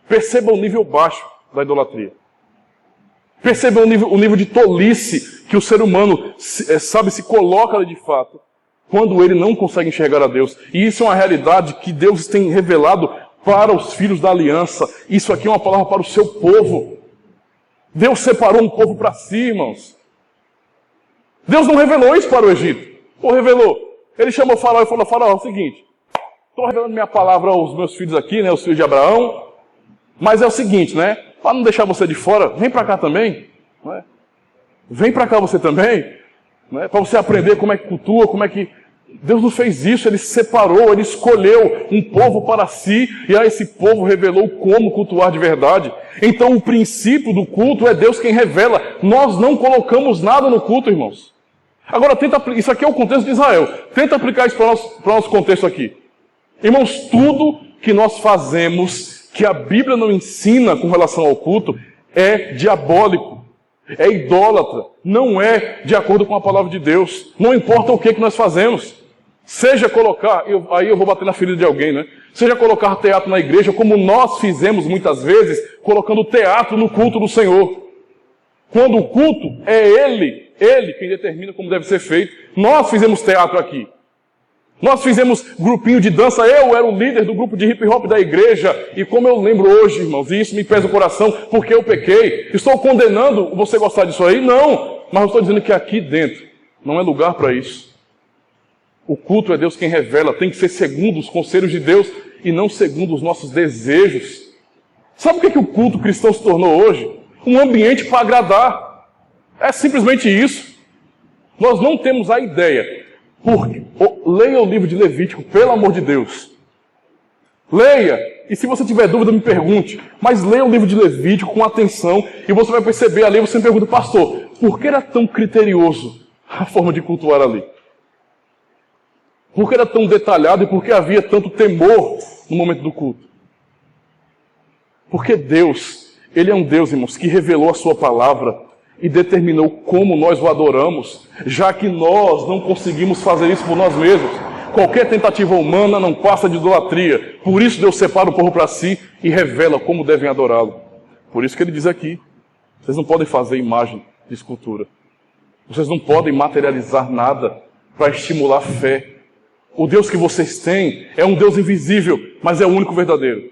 Perceba o nível baixo da idolatria. Perceba o nível de tolice que o ser humano se coloca ali de fato, quando ele não consegue enxergar a Deus. E isso é uma realidade que Deus tem revelado para os filhos da aliança. Isso aqui é uma palavra para o seu povo. Deus separou um povo para si, irmãos. Deus não revelou isso para o Egito. Ou revelou? Ele chamou o faraó e falou, faraó, é o seguinte, estou revelando minha palavra aos meus filhos aqui, né, os filhos de Abraão, mas é o seguinte, né, para não deixar você de fora, vem para cá também. Não é? Vem para cá você também, né, para você aprender como é que cultua, como é que... Deus não fez isso, Ele separou, Ele escolheu um povo para si, e a esse povo revelou como cultuar de verdade. Então o princípio do culto é Deus quem revela. Nós não colocamos nada no culto, irmãos. Agora, isso aqui é o contexto de Israel. Tenta aplicar isso para o nosso contexto aqui. Irmãos, tudo que nós fazemos, que a Bíblia não ensina com relação ao culto, é diabólico. É idólatra. Não é de acordo com a palavra de Deus. Não importa o que nós fazemos. Seja colocar, aí eu vou bater na ferida de alguém, né? Seja colocar teatro na igreja, como nós fizemos muitas vezes, colocando teatro no culto do Senhor. Quando o culto é Ele quem determina como deve ser feito. Nós fizemos teatro aqui. Nós fizemos grupinho de dança, eu era o líder do grupo de hip hop da igreja, e como eu lembro hoje, irmãos, e isso me pesa o coração, porque eu pequei. Estou condenando você gostar disso aí? Não, mas eu estou dizendo que aqui dentro não é lugar para isso. O culto é Deus quem revela, tem que ser segundo os conselhos de Deus e não segundo os nossos desejos. Sabe o que o culto cristão se tornou hoje? Um ambiente para agradar. É simplesmente isso. Nós não temos a ideia. Leia o livro de Levítico, pelo amor de Deus. Leia, e se você tiver dúvida, me pergunte. Mas leia o livro de Levítico com atenção e você vai perceber ali, você me pergunta, pastor, por que era tão criterioso a forma de cultuar ali? Por que era tão detalhado e por que havia tanto temor no momento do culto? Porque Deus, Ele é um Deus, irmãos, que revelou a sua palavra e determinou como nós o adoramos, já que nós não conseguimos fazer isso por nós mesmos. Qualquer tentativa humana não passa de idolatria. Por isso Deus separa o povo para si e revela como devem adorá-lo. Por isso que Ele diz aqui, vocês não podem fazer imagem de escultura. Vocês não podem materializar nada para estimular a fé. O Deus que vocês têm é um Deus invisível, mas é o único verdadeiro.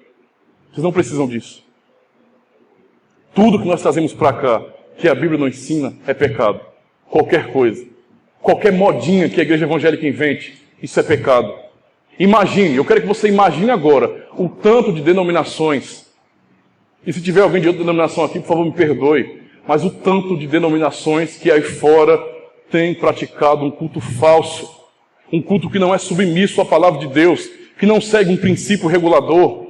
Vocês não precisam disso. Tudo que nós trazemos para cá, que a Bíblia não ensina, é pecado. Qualquer coisa. Qualquer modinha que a igreja evangélica invente, isso é pecado. Imagine, eu quero que você imagine agora, o tanto de denominações E se tiver alguém de outra denominação aqui, por favor, me perdoe. Mas o tanto de denominações que aí fora têm praticado um culto falso, um culto que não é submisso à palavra de Deus, que não segue um princípio regulador,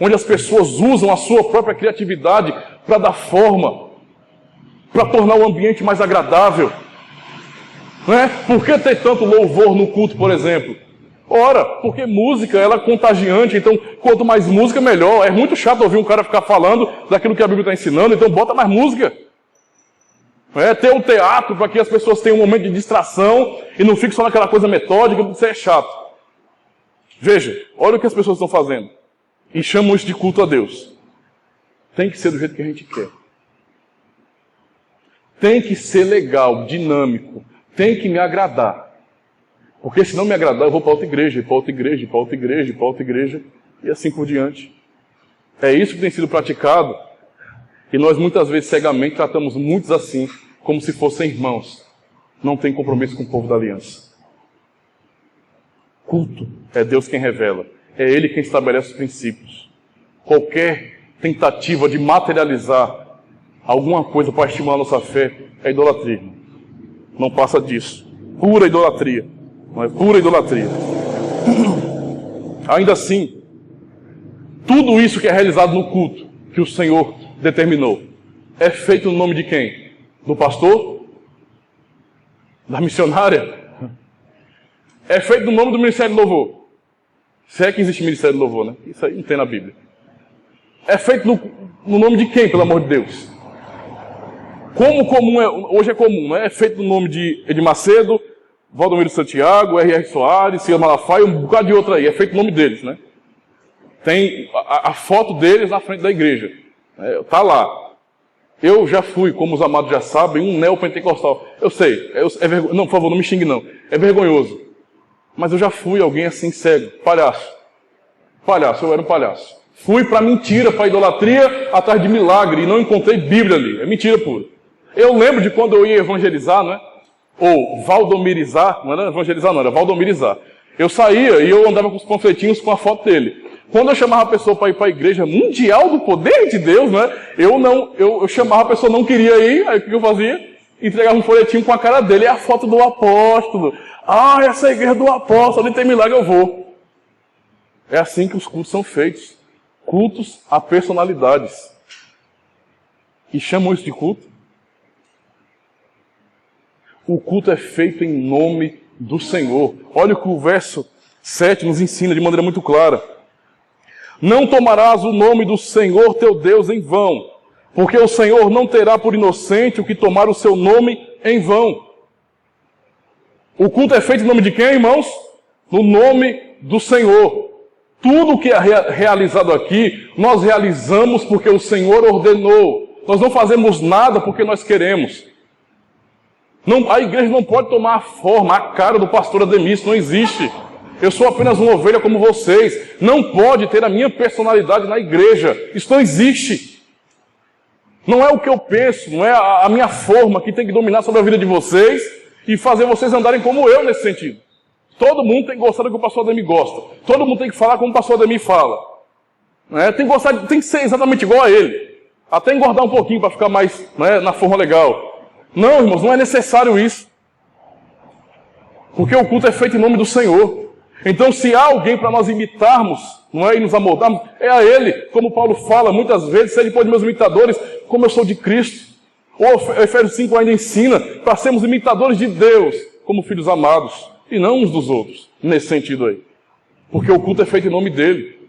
onde as pessoas usam a sua própria criatividade para dar forma, para tornar o ambiente mais agradável. Não é? Por que ter tanto louvor no culto, por exemplo? Ora, porque música ela é contagiante, então quanto mais música, melhor. É muito chato ouvir um cara ficar falando daquilo que a Bíblia está ensinando, então bota mais música. Ter um teatro para que as pessoas tenham um momento de distração e não fiquem só naquela coisa metódica, isso é chato. Veja, olha o que as pessoas estão fazendo. E chamam isso de culto a Deus. Tem que ser do jeito que a gente quer. Tem que ser legal, dinâmico. Tem que me agradar. Porque se não me agradar, eu vou para outra igreja, para outra igreja, para outra igreja, para outra igreja, e assim por diante. É isso que tem sido praticado. E nós muitas vezes cegamente tratamos muitos assim, como se fossem irmãos. Não tem compromisso com o povo da aliança. Culto é Deus quem revela. É Ele quem estabelece os princípios. Qualquer tentativa de materializar alguma coisa para estimular a nossa fé é idolatria. Não passa disso. Pura idolatria. Não é pura idolatria. Ainda assim, tudo isso que é realizado no culto que o Senhor determinou é feito no nome de quem? Do pastor? Da missionária? É feito no nome do Ministério do Louvor. Se é que existe Ministério do Louvor, né? Isso aí não tem na Bíblia. É feito no nome de quem, pelo amor de Deus? Como comum hoje é comum, né? É feito no nome de Edir Macedo, Valdomiro Santiago, R.R. Soares, Silas Malafaia, um bocado de outro aí. É feito no nome deles, né? Tem a foto deles na frente da igreja. Tá lá. Eu já fui, como os amados já sabem, um neopentecostal. Eu sei. Não, por favor, não me xingue não. É vergonhoso. Mas eu já fui alguém assim cego. Palhaço. Palhaço, eu era um palhaço. Fui para mentira, para idolatria, atrás de milagre. E não encontrei Bíblia ali. É mentira pura. Eu lembro de quando eu ia evangelizar, né? Ou valdomirizar. Não era evangelizar não, era valdomirizar. Eu saía e eu andava com os panfletinhos com a foto dele. Quando eu chamava a pessoa para ir para a igreja mundial do poder de Deus, né? Eu chamava a pessoa, não queria ir, aí o que eu fazia? Entregava um folhetinho com a cara dele, é a foto do apóstolo. Ah, essa é a igreja do apóstolo, ali tem milagre, eu vou. É assim que os cultos são feitos. Cultos a personalidades. E chamam isso de culto? O culto é feito em nome do Senhor. Olha o que o verso 7 nos ensina de maneira muito clara. Não tomarás o nome do Senhor teu Deus em vão, porque o Senhor não terá por inocente o que tomar o seu nome em vão. O culto é feito em nome de quem, irmãos? No nome do Senhor. Tudo que é realizado aqui, nós realizamos porque o Senhor ordenou. Nós não fazemos nada porque nós queremos. A igreja não pode tomar a forma, a cara do pastor Ademir, isso não existe. Eu sou apenas uma ovelha como vocês. Não pode ter a minha personalidade na igreja. Isso não existe. Não é o que eu penso, não é a minha forma que tem que dominar sobre a vida de vocês e fazer vocês andarem como eu nesse sentido. Todo mundo tem que gostar do que o pastor Ademir gosta. Todo mundo tem que falar como o pastor Ademir fala. Tem que ser exatamente igual a ele. Até engordar um pouquinho para ficar mais na forma legal. Não, irmãos, não é necessário isso. Porque o culto é feito em nome do Senhor. Então, se há alguém para nós imitarmos, e nos amoldarmos, é a Ele. Como Paulo fala muitas vezes, sede depois de meus imitadores, como eu sou de Cristo. O Efésios 5 ainda ensina para sermos imitadores de Deus, como filhos amados, e não uns dos outros, nesse sentido aí. Porque o culto é feito em nome dEle.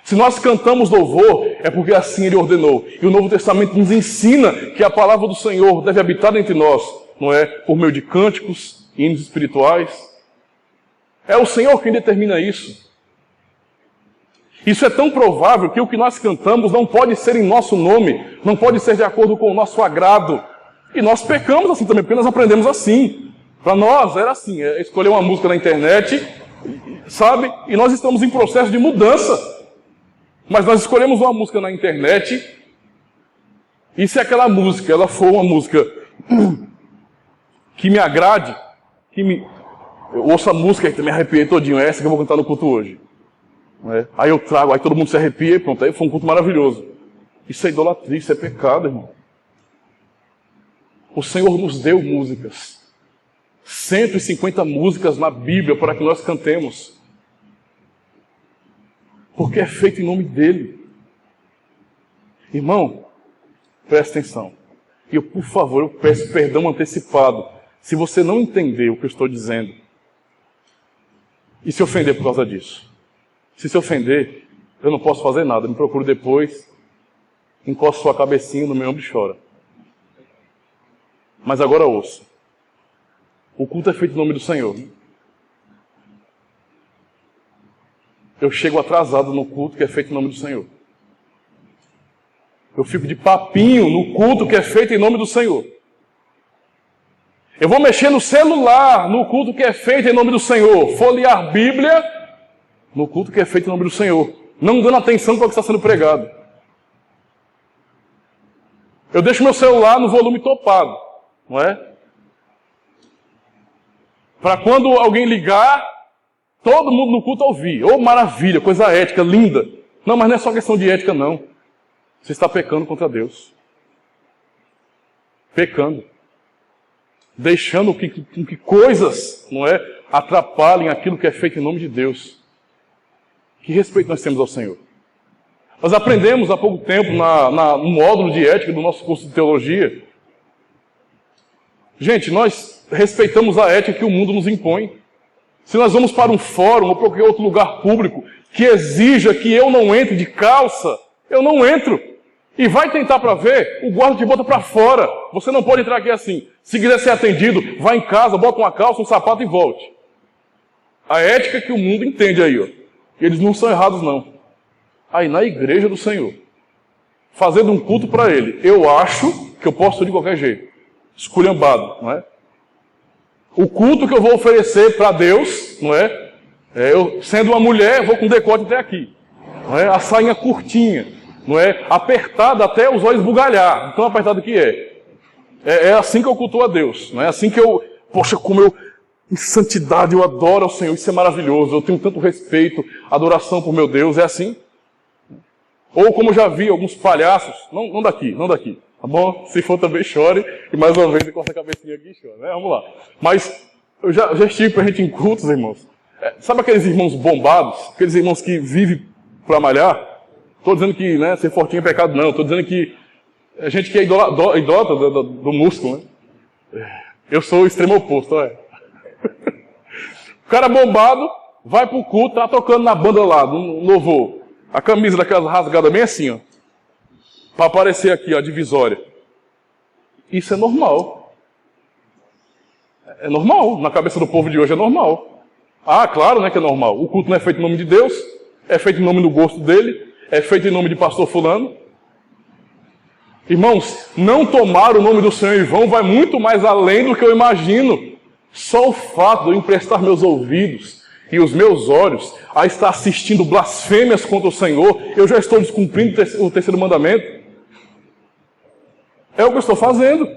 Se nós cantamos louvor, é porque assim Ele ordenou. E o Novo Testamento nos ensina que a palavra do Senhor deve habitar entre nós, por meio de cânticos, hinos espirituais. É o Senhor quem determina isso. Isso é tão provável que o que nós cantamos não pode ser em nosso nome, não pode ser de acordo com o nosso agrado. E nós pecamos assim também, porque nós aprendemos assim. Para nós era assim, escolher uma música na internet, sabe? E nós estamos em processo de mudança. Mas nós escolhemos uma música na internet, e se aquela música ela for uma música que me agrade, eu ouço a música e me arrepiei todinho, essa que eu vou cantar no culto hoje. Não é? Aí eu trago, aí todo mundo se arrepia e pronto, aí foi um culto maravilhoso. Isso é idolatria, isso é pecado, irmão. O Senhor nos deu músicas. 150 músicas na Bíblia para que nós cantemos. Porque é feito em nome dEle. Irmão, presta atenção. E eu, por favor, eu peço perdão antecipado se você não entender o que eu estou dizendo e se ofender por causa disso. Se ofender, eu não posso fazer nada. Me procure depois, encosta sua cabecinha no meu ombro e chora. Mas agora ouça. O culto é feito em nome do Senhor. Eu chego atrasado no culto que é feito em nome do Senhor. Eu fico de papinho no culto que é feito em nome do Senhor. Eu vou mexer no celular no culto que é feito em nome do Senhor. Folhear Bíblia no culto que é feito em nome do Senhor. Não dando atenção para o que está sendo pregado. Eu deixo meu celular no volume topado, não é? Para quando alguém ligar, todo mundo no culto ouvir. Oh, maravilha, coisa ética, linda. Não, mas não é só questão de ética, não. Você está pecando contra Deus. Pecando. Deixando que coisas, não é, atrapalhem aquilo que é feito em nome de Deus. Que respeito nós temos ao Senhor. Nós aprendemos há pouco tempo no módulo de ética do nosso curso de teologia. Gente, nós respeitamos a ética que o mundo nos impõe. Se nós vamos para um fórum ou para qualquer outro lugar público que exija que eu não entre de calça, eu não entro. E vai tentar para ver, o guarda te bota para fora. Você não pode entrar aqui assim. Se quiser ser atendido, vá em casa, bota uma calça, um sapato e volte. A ética que o mundo entende aí, ó. E eles não são errados, não. Aí na igreja do Senhor, fazendo um culto para Ele, eu acho que eu posso ir de qualquer jeito. Esculhambado, não é? O culto que eu vou oferecer para Deus, não é? Eu, sendo uma mulher, vou com decote até aqui. Não é? A sainha curtinha, não é? Apertada até os olhos bugalhar. Tão apertado que é. É assim que eu cultuo a Deus. Não é assim que eu... Poxa, como eu... Em santidade eu adoro ao Senhor. Isso é maravilhoso. Eu tenho tanto respeito, adoração por meu Deus. É assim. Ou como eu já vi alguns palhaços. Não daqui. Tá bom? Se for também chore. E mais uma vez encosta a cabecinha aqui e chora. Né? Vamos lá. Mas eu já estive presente em cultos, irmãos. Sabe aqueles irmãos bombados? Aqueles irmãos que vivem para malhar? Estou dizendo que, né, ser fortinho é pecado, não. Estou dizendo que a gente que é idólatra do músculo, né? Eu sou o extremo oposto, olha. O cara bombado vai pro culto, tá tocando na banda lá, no louvor. A camisa daquelas rasgadas bem assim, ó. Para aparecer aqui, ó, a divisória. Isso é normal. É normal. Na cabeça do povo de hoje é normal. Ah, claro, né, que é normal. O culto não é feito em nome de Deus, é feito em nome do gosto dele, é feito em nome de pastor fulano. Irmãos, não tomar o nome do Senhor em vão vai muito mais além do que eu imagino. Só o fato de eu emprestar meus ouvidos e os meus olhos a estar assistindo blasfêmias contra o Senhor, eu já estou descumprindo o terceiro mandamento. É o que eu estou fazendo.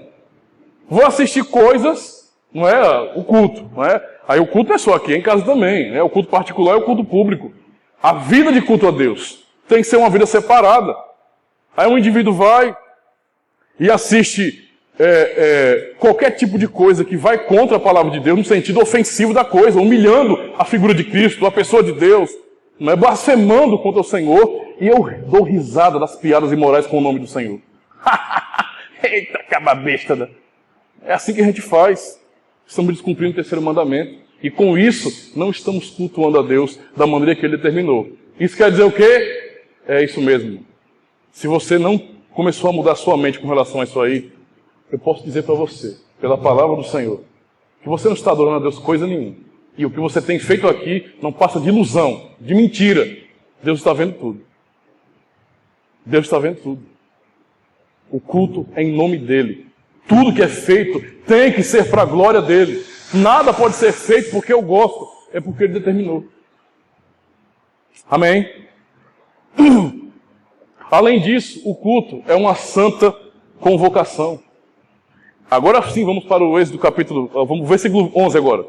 Vou assistir coisas, não é? O culto, não é? Aí o culto não é só aqui, é em casa também. Né? O culto particular é o culto público. A vida de culto a Deus tem que ser uma vida separada. Aí um indivíduo vai e assiste qualquer tipo de coisa que vai contra a palavra de Deus, no sentido ofensivo da coisa, humilhando a figura de Cristo, a pessoa de Deus, não é? Blasfemando contra o Senhor, e eu dou risada das piadas imorais com o nome do Senhor. Eita, caba besta! Né? É assim que a gente faz. Estamos descumprindo o terceiro mandamento. E com isso, não estamos cultuando a Deus da maneira que Ele determinou. Isso quer dizer o quê? É isso mesmo. Se você não começou a mudar sua mente com relação a isso aí, eu posso dizer para você, pela palavra do Senhor, que você não está adorando a Deus coisa nenhuma. E o que você tem feito aqui não passa de ilusão, de mentira. Deus está vendo tudo. Deus está vendo tudo. O culto é em nome dEle. Tudo que é feito tem que ser para a glória dEle. Nada pode ser feito porque eu gosto, é porque Ele determinou. Amém? Além disso, o culto é uma santa convocação. Agora sim, vamos para o Êxodo capítulo... Vamos versículo 11 agora.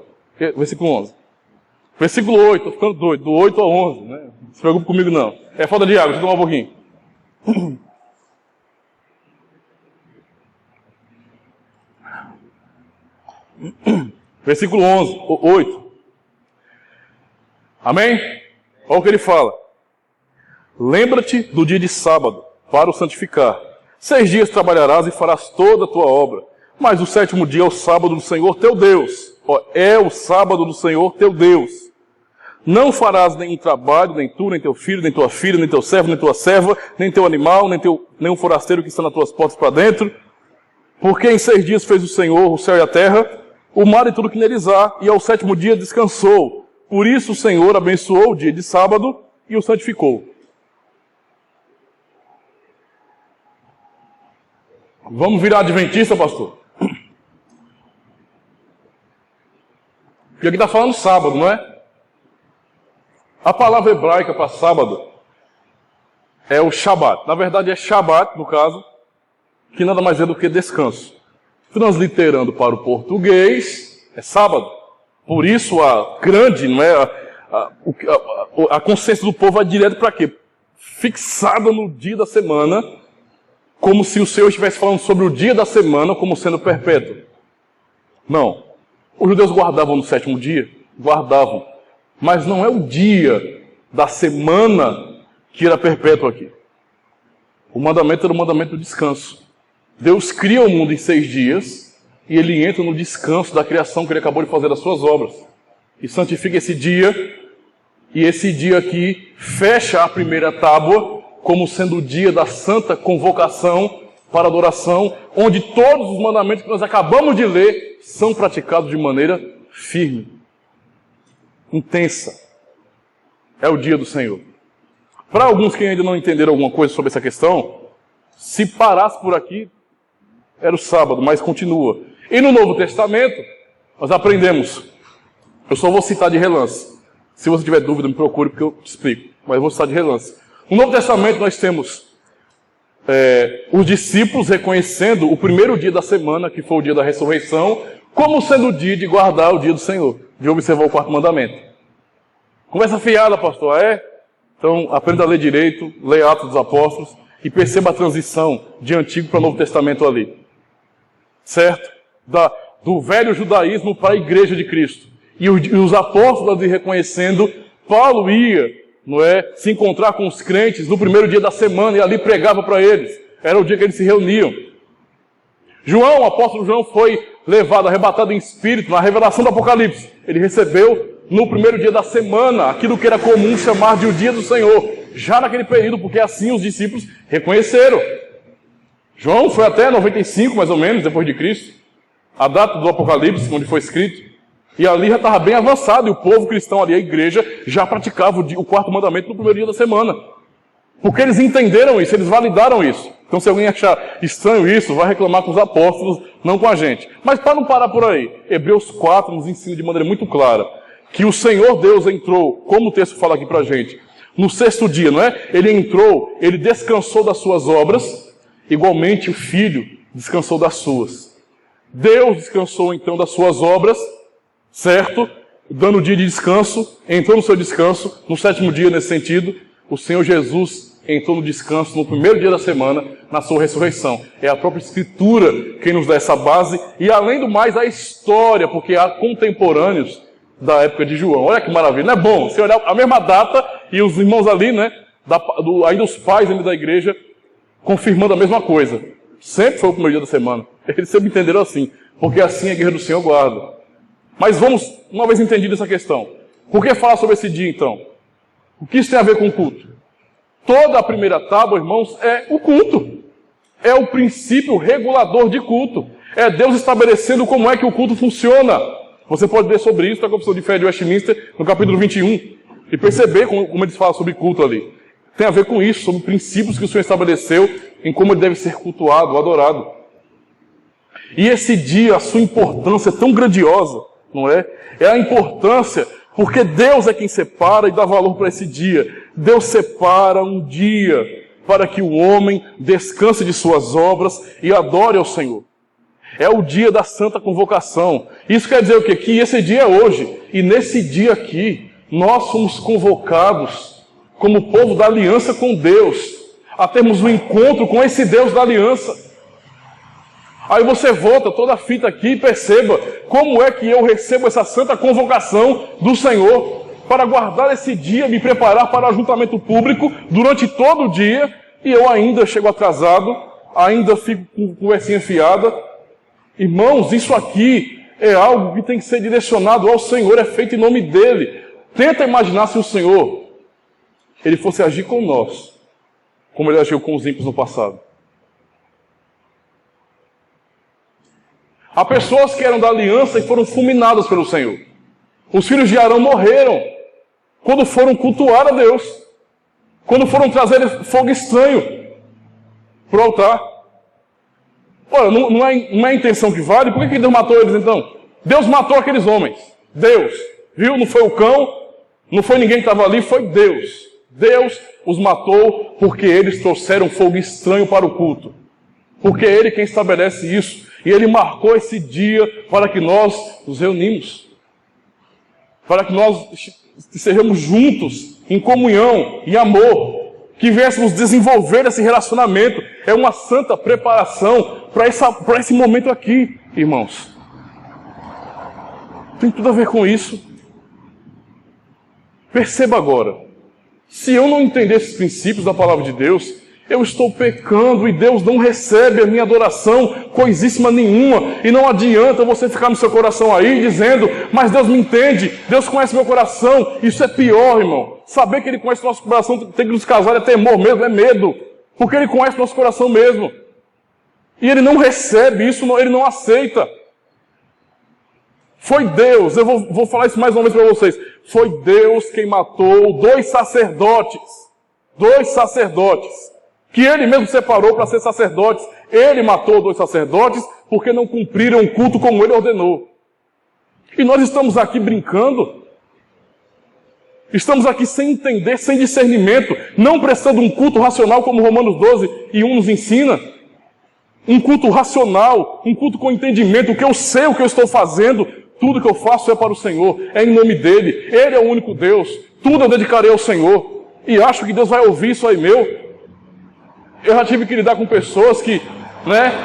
Versículo 11. Versículo 8, estou ficando doido, do 8 ao 11, né? Não se preocupe comigo não. É falta de água, deixa eu tomar um pouquinho. Versículo 11, 8. Amém? Olha o que ele fala. Lembra-te do dia de sábado, para o santificar. 6 dias trabalharás e farás toda a tua obra. Mas o 7º dia é o sábado do Senhor teu Deus. É o sábado do Senhor teu Deus. Não farás nenhum trabalho, nem tu, nem teu filho, nem tua filha, nem teu servo, nem tua serva, nem teu animal, nem um forasteiro que está nas tuas portas para dentro. Porque em 6 dias fez o Senhor o céu e a terra, o mar e tudo que neles há, e ao 7º dia descansou. Por isso o Senhor abençoou o dia de sábado e o santificou. Vamos virar adventista, pastor? Porque aqui está falando sábado, não é? A palavra hebraica para sábado é o Shabat. Na verdade é Shabat, no caso, que nada mais é do que descanso. Transliterando para o português, é sábado. Por isso a grande, não é? A consciência do povo vai direto para quê? Fixada no dia da semana, como se o Senhor estivesse falando sobre o dia da semana como sendo perpétuo. Não. Os judeus guardavam no 7º dia? Guardavam. Mas não é o dia da semana que era perpétuo aqui. O mandamento era o mandamento do descanso. Deus cria o mundo em 6 dias e ele entra no descanso da criação que ele acabou de fazer das suas obras. E santifica esse dia, e esse dia aqui fecha a primeira tábua como sendo o dia da santa convocação para adoração, onde todos os mandamentos que nós acabamos de ler são praticados de maneira firme, intensa. É o dia do Senhor. Para alguns que ainda não entenderam alguma coisa sobre essa questão, se parasse por aqui, era o sábado, mas continua. E no Novo Testamento, nós aprendemos. Eu só vou citar de relance. Se você tiver dúvida, me procure, porque eu te explico. Mas eu vou citar de relance. No Novo Testamento, nós temos os discípulos reconhecendo o primeiro dia da semana, que foi o dia da ressurreição, como sendo o dia de guardar o dia do Senhor, de observar o 4º mandamento. Conversa fiada, pastor, é? Então, aprenda a ler direito, leia Atos dos Apóstolos e perceba a transição de Antigo para o Novo Testamento ali. Certo? Do velho judaísmo para a igreja de Cristo. E os apóstolos ali reconhecendo, Paulo ia, não é, se encontrar com os crentes no primeiro dia da semana e ali pregava para eles. Era o dia que eles se reuniam. João, o apóstolo João, foi levado, arrebatado em espírito na revelação do Apocalipse. Ele recebeu no primeiro dia da semana aquilo que era comum chamar de o dia do Senhor. Já naquele período, porque assim os discípulos reconheceram. João foi até 95, mais ou menos, depois de Cristo. A data do Apocalipse, onde foi escrito. E ali já estava bem avançado. E o povo cristão ali, a igreja, já praticava o 4º mandamento no primeiro dia da semana. Porque eles entenderam isso, eles validaram isso. Então se alguém achar estranho isso, vai reclamar com os apóstolos, não com a gente. Mas para não parar por aí, Hebreus 4 nos ensina de maneira muito clara que o Senhor Deus entrou, como o texto fala aqui para a gente, no 6º dia, não é? Ele entrou, ele descansou das suas obras, igualmente o Filho descansou das suas. Deus descansou então das suas obras, certo? Dando o dia de descanso, entrou no seu descanso, no 7º dia nesse sentido, o Senhor Jesus entrou no descanso no primeiro dia da semana, na sua ressurreição. É a própria Escritura quem nos dá essa base, e além do mais a história, porque há contemporâneos da época de João. Olha que maravilha, não é bom? Você olhar a mesma data e os irmãos ali, né, ainda os pais ainda da igreja, confirmando a mesma coisa. Sempre foi o primeiro dia da semana. Eles sempre entenderam assim, porque assim a guerra do Senhor guarda. Mas vamos, uma vez entendido essa questão, por que falar sobre esse dia então? O que isso tem a ver com o culto? Toda a primeira tábua, irmãos, é o culto. É o princípio regulador de culto. É Deus estabelecendo como é que o culto funciona. Você pode ler sobre isso na Confissão de Fé de Westminster, no capítulo 21, e perceber como eles falam sobre culto ali. Tem a ver com isso, sobre princípios que o Senhor estabeleceu em como ele deve ser cultuado, adorado. E esse dia, a sua importância é tão grandiosa, não é? É a importância, porque Deus é quem separa e dá valor para esse dia. Deus separa um dia para que o homem descanse de suas obras e adore ao Senhor. É o dia da santa convocação. Isso quer dizer o quê? Que esse dia é hoje. E nesse dia aqui, Nós somos convocados, como povo da aliança com Deus, a termos um encontro com esse Deus da aliança. Aí você volta toda a fita aqui e perceba como é que eu recebo essa santa convocação do Senhor para guardar esse dia, me preparar para o ajuntamento público durante todo o dia, e eu ainda chego atrasado, ainda fico com conversinha fiada. Irmãos, isso aqui é algo que tem que ser direcionado ao Senhor, é feito em nome dEle. Tenta imaginar se o Senhor, Ele fosse agir com nós, como Ele agiu com os ímpios no passado. Há pessoas que eram da aliança e foram fulminadas pelo Senhor. Os filhos de Arão morreram quando foram cultuar a Deus, quando foram trazer fogo estranho para o altar. Olha, não é a intenção que vale. Por que Deus matou eles então? Deus matou aqueles homens. Deus, viu? Não foi o cão, não foi ninguém que estava ali, foi Deus. Deus os matou porque eles trouxeram fogo estranho para o culto. Porque é Ele quem estabelece isso. E Ele marcou esse dia para que nós nos reunimos. Para que nós estejamos juntos, em comunhão, em amor. Que viéssemos desenvolver esse relacionamento. É uma santa preparação para esse momento aqui, irmãos. Tem tudo a ver com isso. Perceba agora. Se eu não entender esses princípios da palavra de Deus, eu estou pecando e Deus não recebe a minha adoração coisíssima nenhuma. E não adianta você ficar no seu coração aí dizendo, mas Deus me entende, Deus conhece meu coração. Isso é pior, irmão. Saber que Ele conhece o nosso coração tem que nos causar é temor mesmo, é medo. Porque Ele conhece o nosso coração mesmo. E Ele não recebe isso, Ele não aceita. Foi Deus, eu vou falar isso mais uma vez para vocês. Foi Deus quem matou dois sacerdotes. Que Ele mesmo separou para ser sacerdotes. Ele matou dois sacerdotes porque não cumpriram o culto como Ele ordenou. E nós estamos aqui brincando. Estamos aqui sem entender, sem discernimento, não prestando um culto racional como Romanos 12:1 nos ensina. Um culto racional, um culto com entendimento, que eu sei o que eu estou fazendo, tudo que eu faço é para o Senhor, é em nome dEle, Ele é o único Deus, tudo eu dedicarei ao Senhor. E acho que Deus vai ouvir isso aí meu. Eu já tive que lidar com pessoas que,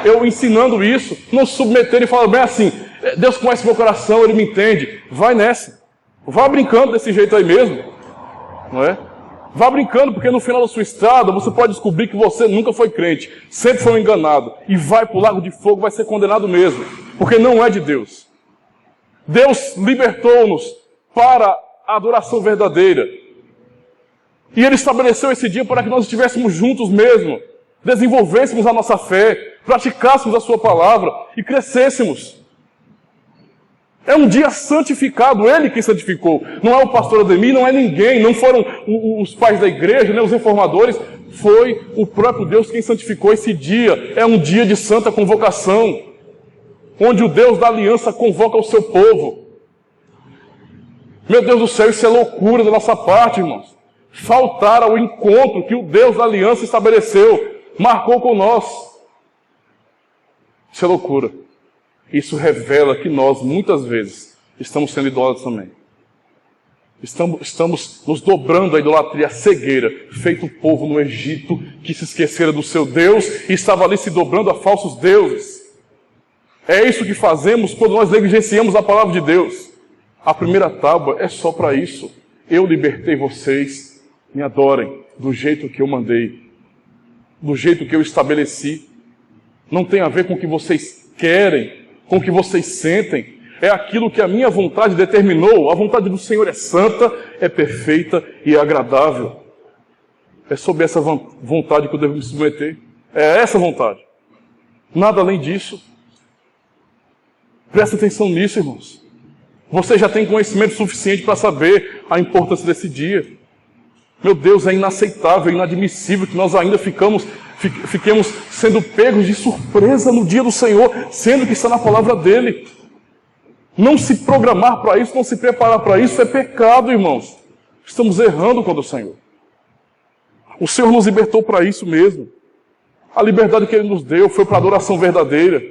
eu ensinando isso, não se submeterem e falam bem assim, Deus conhece meu coração, Ele me entende. Vai nessa. Vá brincando desse jeito aí mesmo. Não é? Vá brincando, porque no final da sua estrada você pode descobrir que você nunca foi crente, sempre foi um enganado. E vai para o lago de fogo, vai ser condenado mesmo. Porque não é de Deus. Deus libertou-nos para a adoração verdadeira. E Ele estabeleceu esse dia para que nós estivéssemos juntos mesmo, desenvolvêssemos a nossa fé, praticássemos a Sua palavra e crescêssemos. É um dia santificado, Ele quem santificou. Não é o pastor Ademir, não é ninguém, não foram os pais da igreja, os reformadores. Foi o próprio Deus quem santificou esse dia. É um dia de santa convocação, onde o Deus da aliança convoca o seu povo. Meu Deus do céu, isso é loucura da nossa parte, irmãos. Faltar ao encontro que o Deus da aliança estabeleceu, marcou com nós. Isso é loucura. Isso revela que nós, muitas vezes, estamos sendo idólatras também. Estamos nos dobrando à idolatria, à cegueira, feito o povo no Egito que se esquecera do seu Deus e estava ali se dobrando a falsos deuses. É isso que fazemos quando nós negligenciamos a palavra de Deus. A primeira tábua é só para isso. Eu libertei vocês. Me adorem do jeito que eu mandei, do jeito que eu estabeleci. Não tem a ver com o que vocês querem, com o que vocês sentem. É aquilo que a minha vontade determinou. A vontade do Senhor é santa, é perfeita e é agradável. É sob essa vontade que eu devo me submeter. É essa vontade. Nada além disso. Presta atenção nisso, irmãos. Você já tem conhecimento suficiente para saber a importância desse dia. Meu Deus, é inaceitável, é inadmissível que nós ainda fiquemos sendo pegos de surpresa no dia do Senhor, sendo que está na palavra dEle. Não se programar para isso, não se preparar para isso é pecado, irmãos. Estamos errando contra o Senhor. O Senhor nos libertou para isso mesmo. A liberdade que Ele nos deu foi para a adoração verdadeira.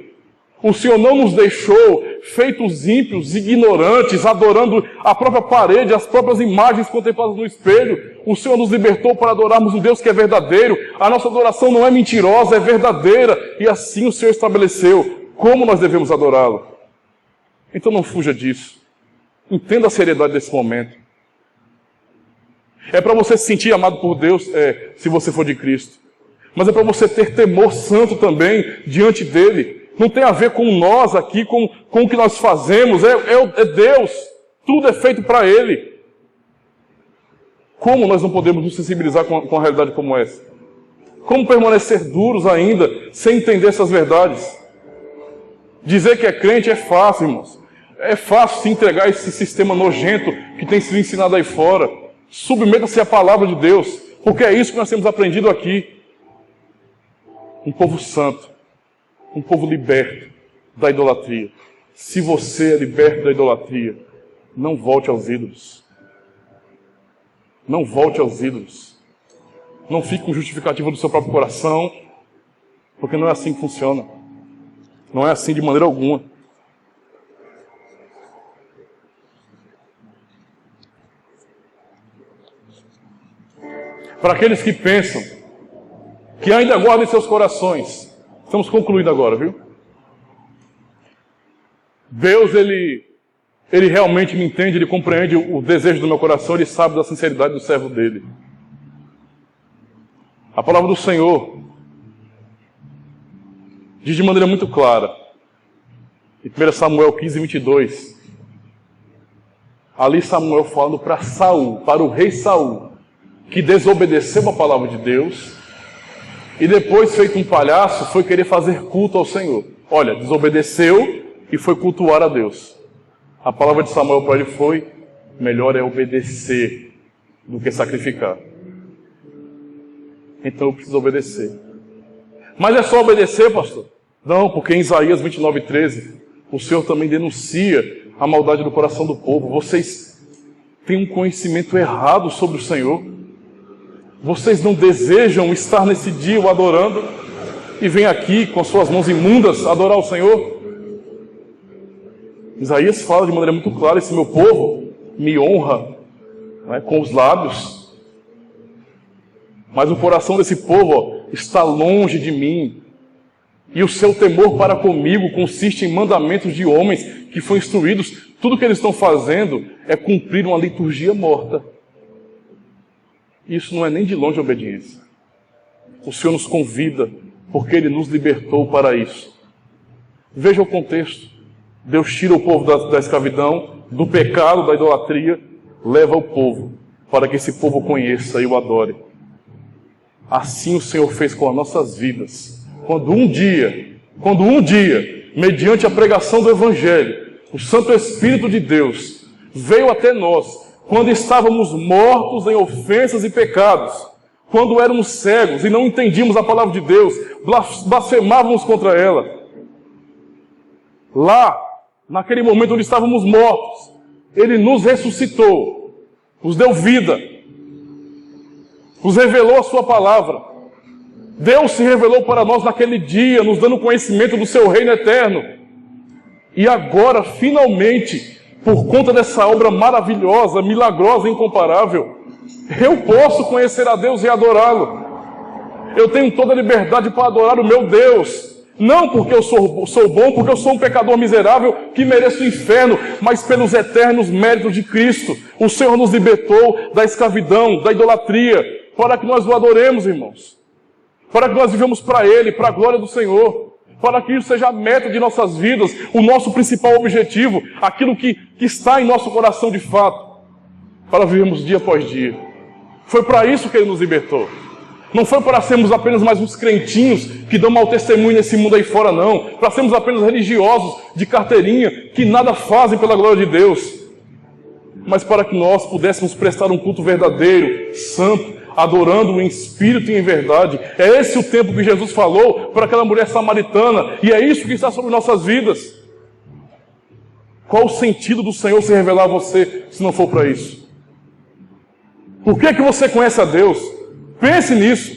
O Senhor não nos deixou feitos ímpios, ignorantes, adorando a própria parede, as próprias imagens contempladas no espelho. O Senhor nos libertou para adorarmos um Deus que é verdadeiro. A nossa adoração não é mentirosa, é verdadeira. E assim o Senhor estabeleceu como nós devemos adorá-lo. Então não fuja disso. Entenda a seriedade desse momento. É para você se sentir amado por Deus, se você for de Cristo. Mas é para você ter temor santo também diante dele. Não tem a ver com nós aqui, com o que nós fazemos. É Deus. Tudo é feito para Ele. Como nós não podemos nos sensibilizar com uma realidade como essa? Como permanecer duros ainda, sem entender essas verdades? Dizer que é crente é fácil, irmãos. É fácil se entregar a esse sistema nojento que tem sido ensinado aí fora. Submeta-se à palavra de Deus, porque é isso que nós temos aprendido aqui. Um povo santo. Um povo liberto da idolatria. Se você é liberto da idolatria, não volte aos ídolos. Não volte aos ídolos. Não fique com justificativa do seu próprio coração, porque não é assim que funciona. Não é assim de maneira alguma. Para aqueles que pensam que ainda guardam em seus corações, estamos concluindo agora, viu? Deus, Ele realmente me entende, Ele compreende o desejo do meu coração, Ele sabe da sinceridade do servo dele. A palavra do Senhor diz de maneira muito clara, em 1 Samuel 15, 22, ali Samuel falando para Saul, para o rei Saul, que desobedeceu a palavra de Deus, e depois, feito um palhaço, foi querer fazer culto ao Senhor. Olha, desobedeceu e foi cultuar a Deus. A palavra de Samuel para ele foi: melhor é obedecer do que sacrificar. Então eu preciso obedecer. Mas é só obedecer, pastor? Não, porque em Isaías 29:13, o Senhor também denuncia a maldade do coração do povo. Vocês têm um conhecimento errado sobre o Senhor. Vocês não desejam estar nesse dia o adorando e vêm aqui com suas mãos imundas adorar o Senhor? Isaías fala de maneira muito clara: esse meu povo me honra, com os lábios, mas o coração desse povo está longe de mim, e o seu temor para comigo consiste em mandamentos de homens que foram instruídos. Tudo que eles estão fazendo é cumprir uma liturgia morta. Isso não é nem de longe obediência. O Senhor nos convida, porque Ele nos libertou para isso. Veja o contexto. Deus tira o povo da escravidão, do pecado, da idolatria, leva o povo, para que esse povo conheça e o adore. Assim o Senhor fez com as nossas vidas. Quando um dia, mediante a pregação do Evangelho, o Santo Espírito de Deus veio até nós, quando estávamos mortos em ofensas e pecados, quando éramos cegos e não entendíamos a palavra de Deus, blasfemávamos contra ela. Lá, naquele momento onde estávamos mortos, Ele nos ressuscitou, nos deu vida, nos revelou a Sua palavra. Deus se revelou para nós naquele dia, nos dando conhecimento do Seu reino eterno. E agora, finalmente, por conta dessa obra maravilhosa, milagrosa e incomparável, eu posso conhecer a Deus e adorá-lo. Eu tenho toda a liberdade para adorar o meu Deus. Não porque eu sou bom, porque eu sou um pecador miserável que mereço o inferno, mas pelos eternos méritos de Cristo. O Senhor nos libertou da escravidão, da idolatria, para que nós o adoremos, irmãos. Para que nós vivamos para Ele, para a glória do Senhor. Para que isso seja a meta de nossas vidas, o nosso principal objetivo, aquilo que está em nosso coração de fato, para vivermos dia após dia. Foi para isso que Ele nos libertou. Não foi para sermos apenas mais uns crentinhos que dão mau testemunho nesse mundo aí fora, não. Para sermos apenas religiosos de carteirinha que nada fazem pela glória de Deus. Mas para que nós pudéssemos prestar um culto verdadeiro, santo, adorando em espírito e em verdade. É esse o tempo que Jesus falou para aquela mulher samaritana, e é isso que está sobre nossas vidas. Qual o sentido do Senhor se revelar a você, se não for para isso? Por que você conhece a Deus? Pense nisso.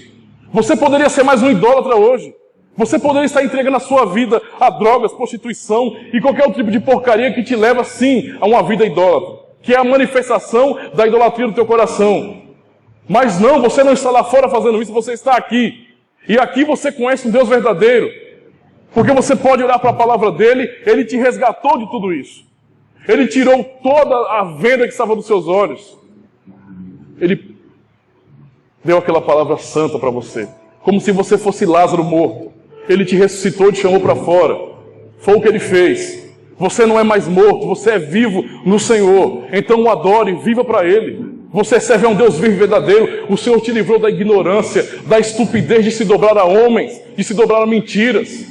Você poderia ser mais um idólatra hoje. Você poderia estar entregando a sua vida a drogas, prostituição e qualquer outro tipo de porcaria que te leva, sim, a uma vida idólatra, que é a manifestação da idolatria do teu coração. Mas não, você não está lá fora fazendo isso, você está aqui. E aqui você conhece um Deus verdadeiro. Porque você pode olhar para a palavra dele, ele te resgatou de tudo isso. Ele tirou toda a venda que estava dos seus olhos. Ele deu aquela palavra santa para você, como se você fosse Lázaro morto. Ele te ressuscitou e te chamou para fora. Foi o que ele fez. Você não é mais morto, você é vivo no Senhor. Então o adore, viva para ele. Você serve a um Deus vivo e verdadeiro. O Senhor te livrou da ignorância, da estupidez de se dobrar a homens, de se dobrar a mentiras.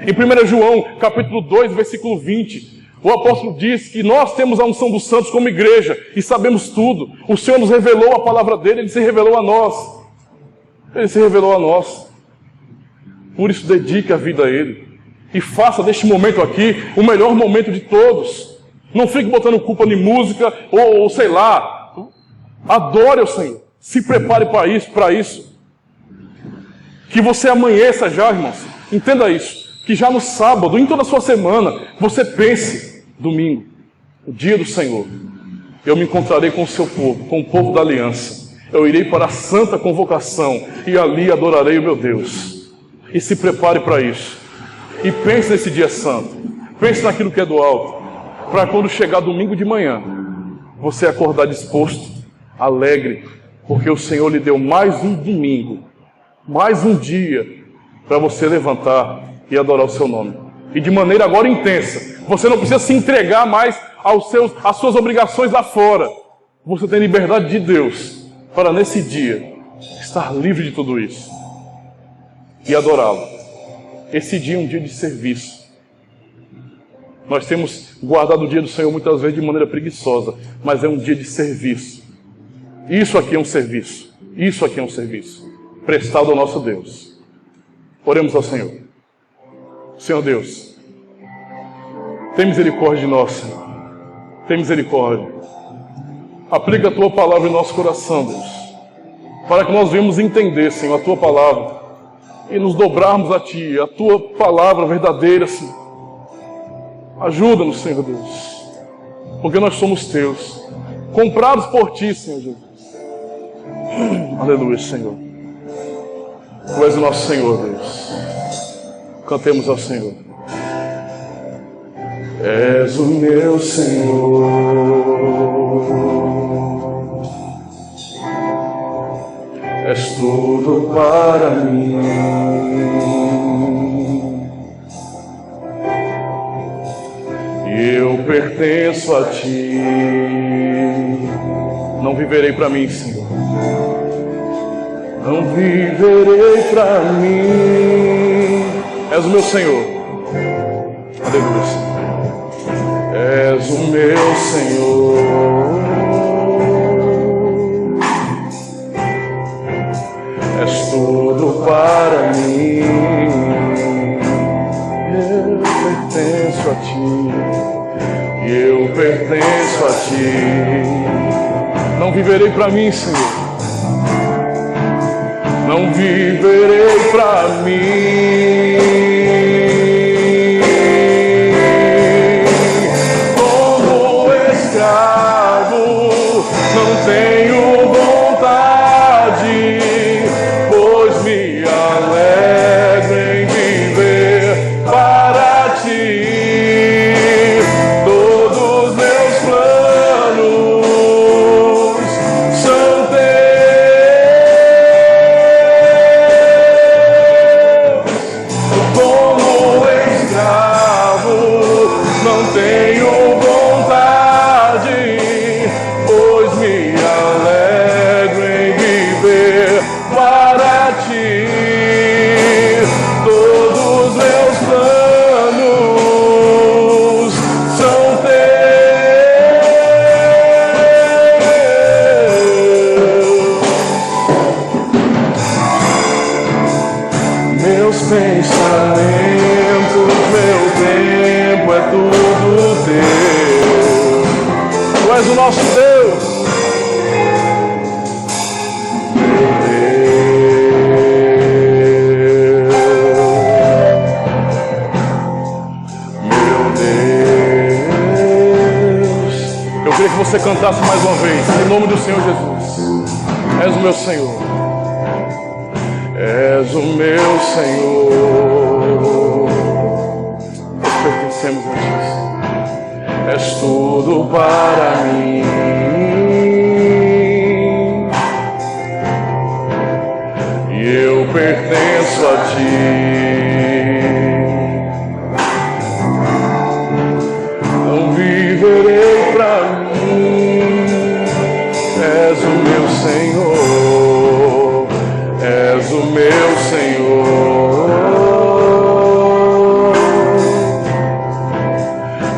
Em 1 João, capítulo 2, versículo 20, o apóstolo diz que nós temos a unção dos santos como igreja e sabemos tudo. O Senhor nos revelou a palavra dele, ele se revelou a nós. Ele se revelou a nós. Por isso, dedique a vida a ele. E faça deste momento aqui o melhor momento de todos. Não fique botando culpa em música ou sei lá. Adore ao Senhor. Se prepare para isso. Que você amanheça já, irmãos. Entenda isso. Que já no sábado, em toda a sua semana, você pense, domingo, o dia do Senhor. Eu me encontrarei com o seu povo, com o povo da aliança. Eu irei para a santa convocação e ali adorarei o meu Deus. E se prepare para isso. E pense nesse dia santo. Pense naquilo que é do alto. Para quando chegar domingo de manhã, você acordar disposto, alegre, porque o Senhor lhe deu mais um domingo, mais um dia, para você levantar e adorar o seu nome. E de maneira agora intensa. Você não precisa se entregar mais às suas obrigações lá fora. Você tem liberdade de Deus para nesse dia estar livre de tudo isso e adorá-lo. Esse dia é um dia de serviço. Nós temos guardado o dia do Senhor muitas vezes de maneira preguiçosa, mas é um dia de serviço. Isso aqui é um serviço. Isso aqui é um serviço prestado ao nosso Deus. Oremos ao Senhor. Senhor Deus, tem misericórdia de nós, Senhor. Tem misericórdia. Aplica a Tua palavra em nosso coração, Deus, para que nós venhamos entender, Senhor, a Tua palavra e nos dobrarmos a Ti, a Tua palavra verdadeira, Senhor. Ajuda-nos, Senhor Deus, porque nós somos Teus, comprados por Ti, Senhor Jesus. Aleluia, Senhor. Tu és o nosso Senhor, Deus. Cantemos ao Senhor. És o meu Senhor, és tudo para mim. Eu pertenço a Ti. Não viverei para mim, Senhor. Não viverei para mim. És o meu Senhor. Aleluia, Senhor. És o meu Senhor. És tudo para mim. Eu pertenço a Ti. Eu pertenço a Ti. Não viverei para mim, Senhor. Não viverei para mim. Como escravo, não tenho vontade, pois me alegro em viver para Ti. Todos meus planos são não tenho vontade, pois me alegro em viver para Ti. Todos meus planos são Teus. Meus pensamentos, meu tempo é tudo Teu. Tu és o nosso Deus. Meu Deus. você cantasse mais uma vez, em nome do Senhor Jesus. És o meu Senhor. És o meu Senhor. Nós pertencemos a Ti. És tudo para mim. E eu pertenço a Ti. Não viverei para mim. És o meu Senhor. És o meu Senhor.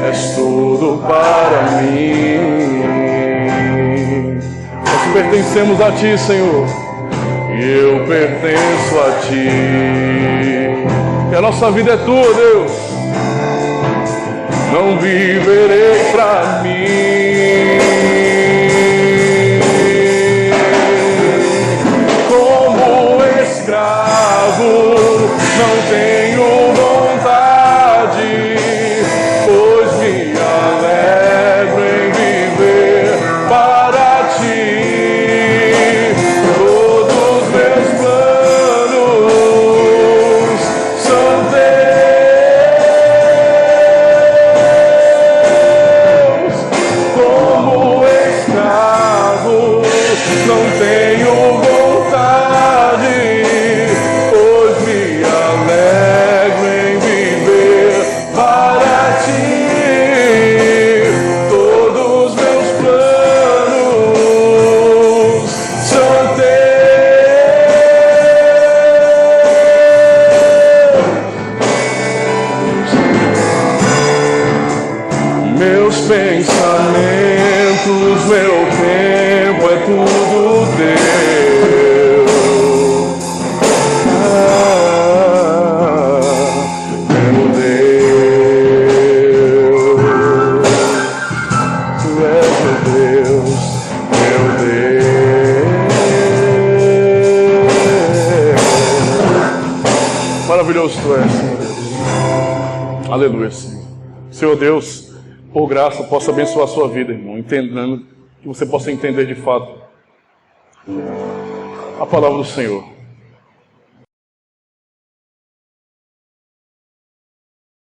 És tudo para mim. Nós pertencemos a Ti, Senhor. E eu pertenço a Ti. E a nossa vida é Tua, Deus. Não viverei para mim. Como escravo, não tenho vontade, pois me alegro em viver para Ti. Todos meus planos são Teus. Como escravo, não tenho vontade, pois me alegro em viver para Ti. Todos meus planos são Teus. Meus pensamentos, meu tempo é tudo Teu. Meu Deus, Tu és meu Deus, meu Deus. Maravilhoso Tu és, Senhor Deus. Aleluia, Senhor. Senhor Deus, por graça, possa abençoar a sua vida, irmão, entendendo, que você possa entender de fato a palavra do Senhor.